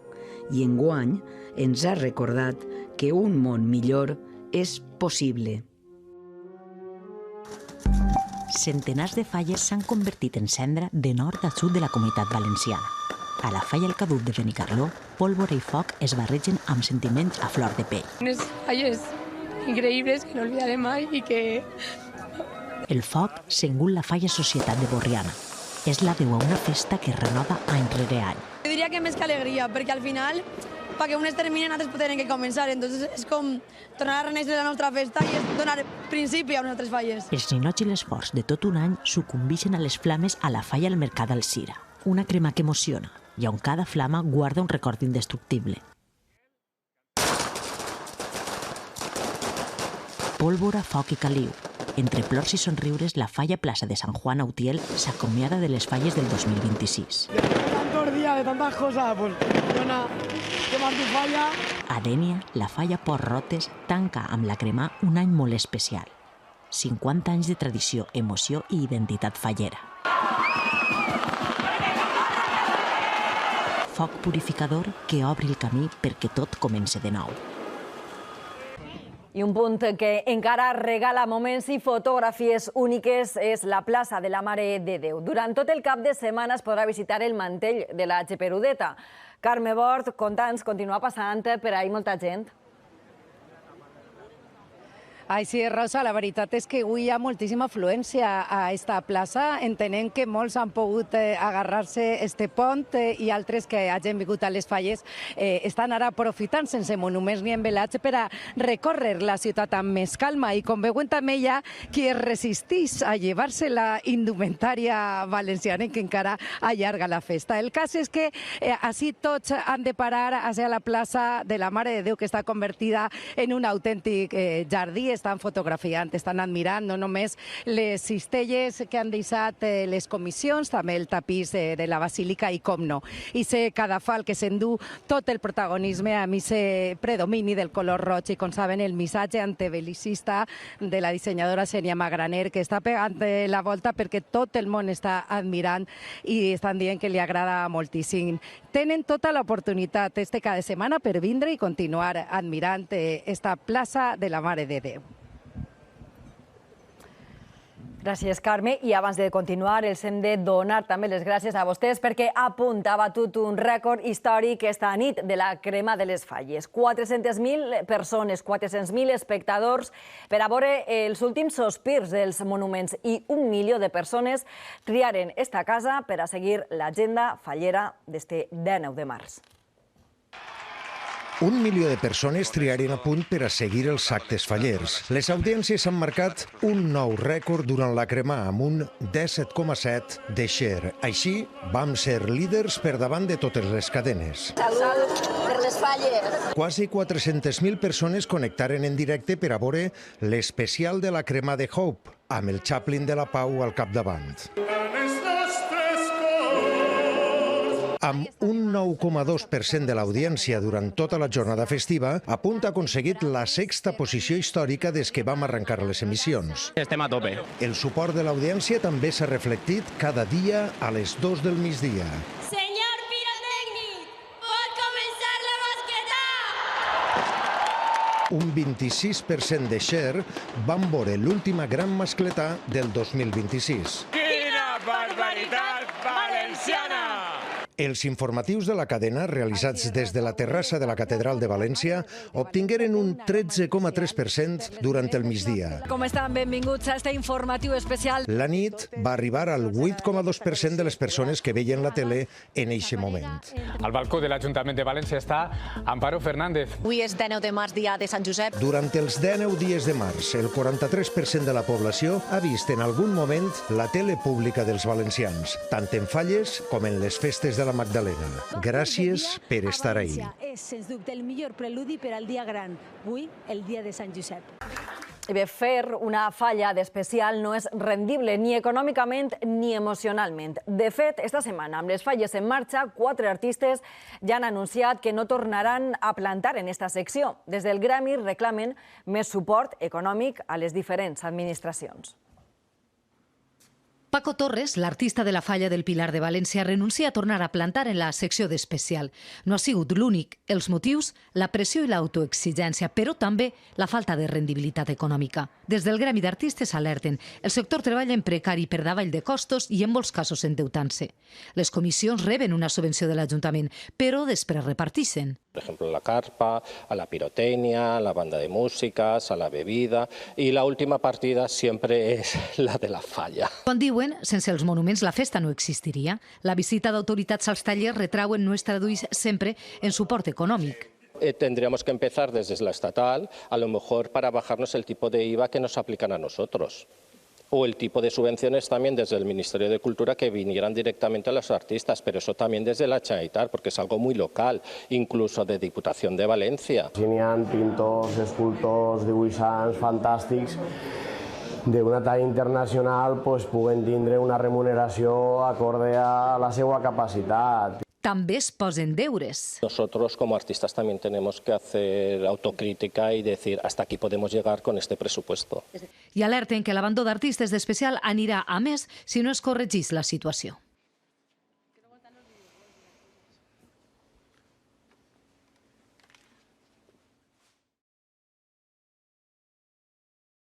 I enguany ens ha recordat que un món millor és possible. Centenars de falles s'han convertit en cendra de nord a sud de la Comunitat Valenciana. A la falla El Caduc de Benicarló, pólvora i foc es barregen amb sentiments a flor de pell. Unes falles increïbles que no olvidaré mai i que... El foc s'engull la falla Societat de Borriana. És la deu a una festa que es renova any rere any. Jo diria que més que alegria, perquè al final, perquè unes terminen, altres tenen que començar. Entonces és com tornar a renéixer la nostra festa i és donar principi a unes altres falles. Els ninots i l'esforç de tot un any sucumbixen a les flames a la falla al Mercat d'Alzira. Una crema que emociona i on cada flama guarda un record indestructible. Pólvora, foc i caliu. Entre plors i somriures, la falla plaça de Sant Juan a Utiel s'acomiada de les falles del 2026. Tantos días de tantas cosas, pues, dona, quemar tu falla. A Dénia, la falla Port Rotes tanca amb la cremar un any molt especial. 50 anys de tradició, emoció i identitat fallera. Foc purificador que obri el camí perquè tot comença de nou. I un punt que encara regala moments i fotografies úniques és la plaça de la Mare de Déu. Durant tot el cap de setmana es podrà visitar el mantell de la Geperudeta. Carme Bort, conta'ns, continua passant per ahí molta gent? Ai, sí, Rosa, la veritat és que avui hi ha moltíssima afluència a esta plaça, entenent que molts han pogut agarrar-se este pont i altres que hagin vingut a les falles estan ara aprofitant sense monuments ni envelats per a recórrer la ciutat amb més calma i com veuen també hi ha qui es resisteix a llevar-se la indumentària valenciana i que encara allarga la festa. El cas és que així tots han de parar hacia la plaça de la Mare de Déu que està convertida en un autèntic jardí. Estan fotografiant, estan admirant no només les cistelles que han deixat les comissions, també el tapís de la basílica i com no. I sé cadafal que s'endú tot el protagonisme amb aquest predomini del color roig i com saben el missatge antibelicista de la dissenyadora Xenia Magraner que està pegant la volta perquè tot el món està admirant i estan dient que li agrada moltíssim. Tenen tota l'oportunitat este cada setmana per vindre i continuar admirant esta plaça de la Mare de Déu. Gràcies, Carme. I abans de continuar, els hem de donar també les gràcies a vostès perquè a punt ha batut un rècord històric esta nit de la crema de les falles. 400.000 persones, 400.000 espectadors per a veure els últims sospirs dels monuments i 1 milió de persones triaren esta casa per a seguir l'agenda fallera d'este 19 de març. 1 milió de persones triaren a punt per a seguir els actes fallers. Les audiències han marcat un nou rècord durant la cremà amb un 17,7 de share. Així, vam ser líders per davant de totes les cadenes. Salut per les falles. Quasi 400.000 persones connectaren en directe per a veure l'especial de la cremà de Hope, amb el Chaplin de la Pau al capdavant. Amb un 9,2% de l'audiència durant tota la jornada festiva, a punt ha aconseguit la 6ª posició històrica des que vam arrencar les emissions. Estem a tope. El suport de l'audiència també s'ha reflectit cada dia a les 2 del migdia. Senyor pirotècnic, pot començar la mascletà! Un 26% de share van veure l'última gran mascletà del 2026. Quina barbaritat valenciana! Els informatius de la cadena, realitzats des de la terrassa de la Catedral de València, obtingueren un 13,3% durant el migdia. Com estan? Benvinguts a este informatiu especial. La nit va arribar al 8,2% de les persones que veien la tele en eixe moment. Al balcó de l'Ajuntament de València està Amparo Fernández. Avui és 19 de març, dia de Sant Josep. Durant els 19 dies de març, el 43% de la població ha vist en algun moment la tele pública dels valencians, tant en falles com en les festes de la Magdalena. Gràcies per estar ahí. És, sens dubte, el millor preludi per al dia gran, avui, el dia de Sant Josep. Bé, fer una falla d'especial no és rendible ni econòmicament ni emocionalment. De fet, esta setmana, amb les falles en marxa, 4 artistes ja han anunciat que no tornaran a plantar en esta secció. Des del gremi reclamen més suport econòmic a les diferents administracions. Paco Torres, l'artista de la falla del Pilar de València, renuncia a tornar a plantar en la secció d'especial. No ha sigut l'únic. Els motius, la pressió i l'autoexigència, però també la falta de rendibilitat econòmica. Des del gremi d'artistes alerten. El sector treballa en precari per davall de costos i en molts casos endeutant-se. Les comissions reben una subvenció de l'Ajuntament, però després repartixen. Por ejemplo, a la carpa, a la pirotecnia, a la banda de músicas, a la bebida y la última partida siempre es la de la falla. Quan diuen, sense els monuments la festa no existiria, la visita d'autoritats als tallers retrauen no es tradueix sempre en suport econòmic. Tendríamos que empezar desde la estatal, a lo mejor para bajarnos el tipo de IVA que nos aplican a nosotros. O el tipo de subvenciones también desde el Ministerio de Cultura que vinieran directamente a los artistas, pero eso también desde la Generalitat, porque es algo muy local, incluso de Diputación de València. Si n'hi ha pintors, escultors, dibuixants fantàstics d'una talla internacional, puguen tindre una remuneració acorde a la seva capacitat. També es posen deures. Nosotros como artistas también tenemos que hacer autocrítica y decir hasta aquí podemos llegar con este presupuesto. I alerten que l'abandó d'artistes d'especial anirà a més si no es corregís la situació.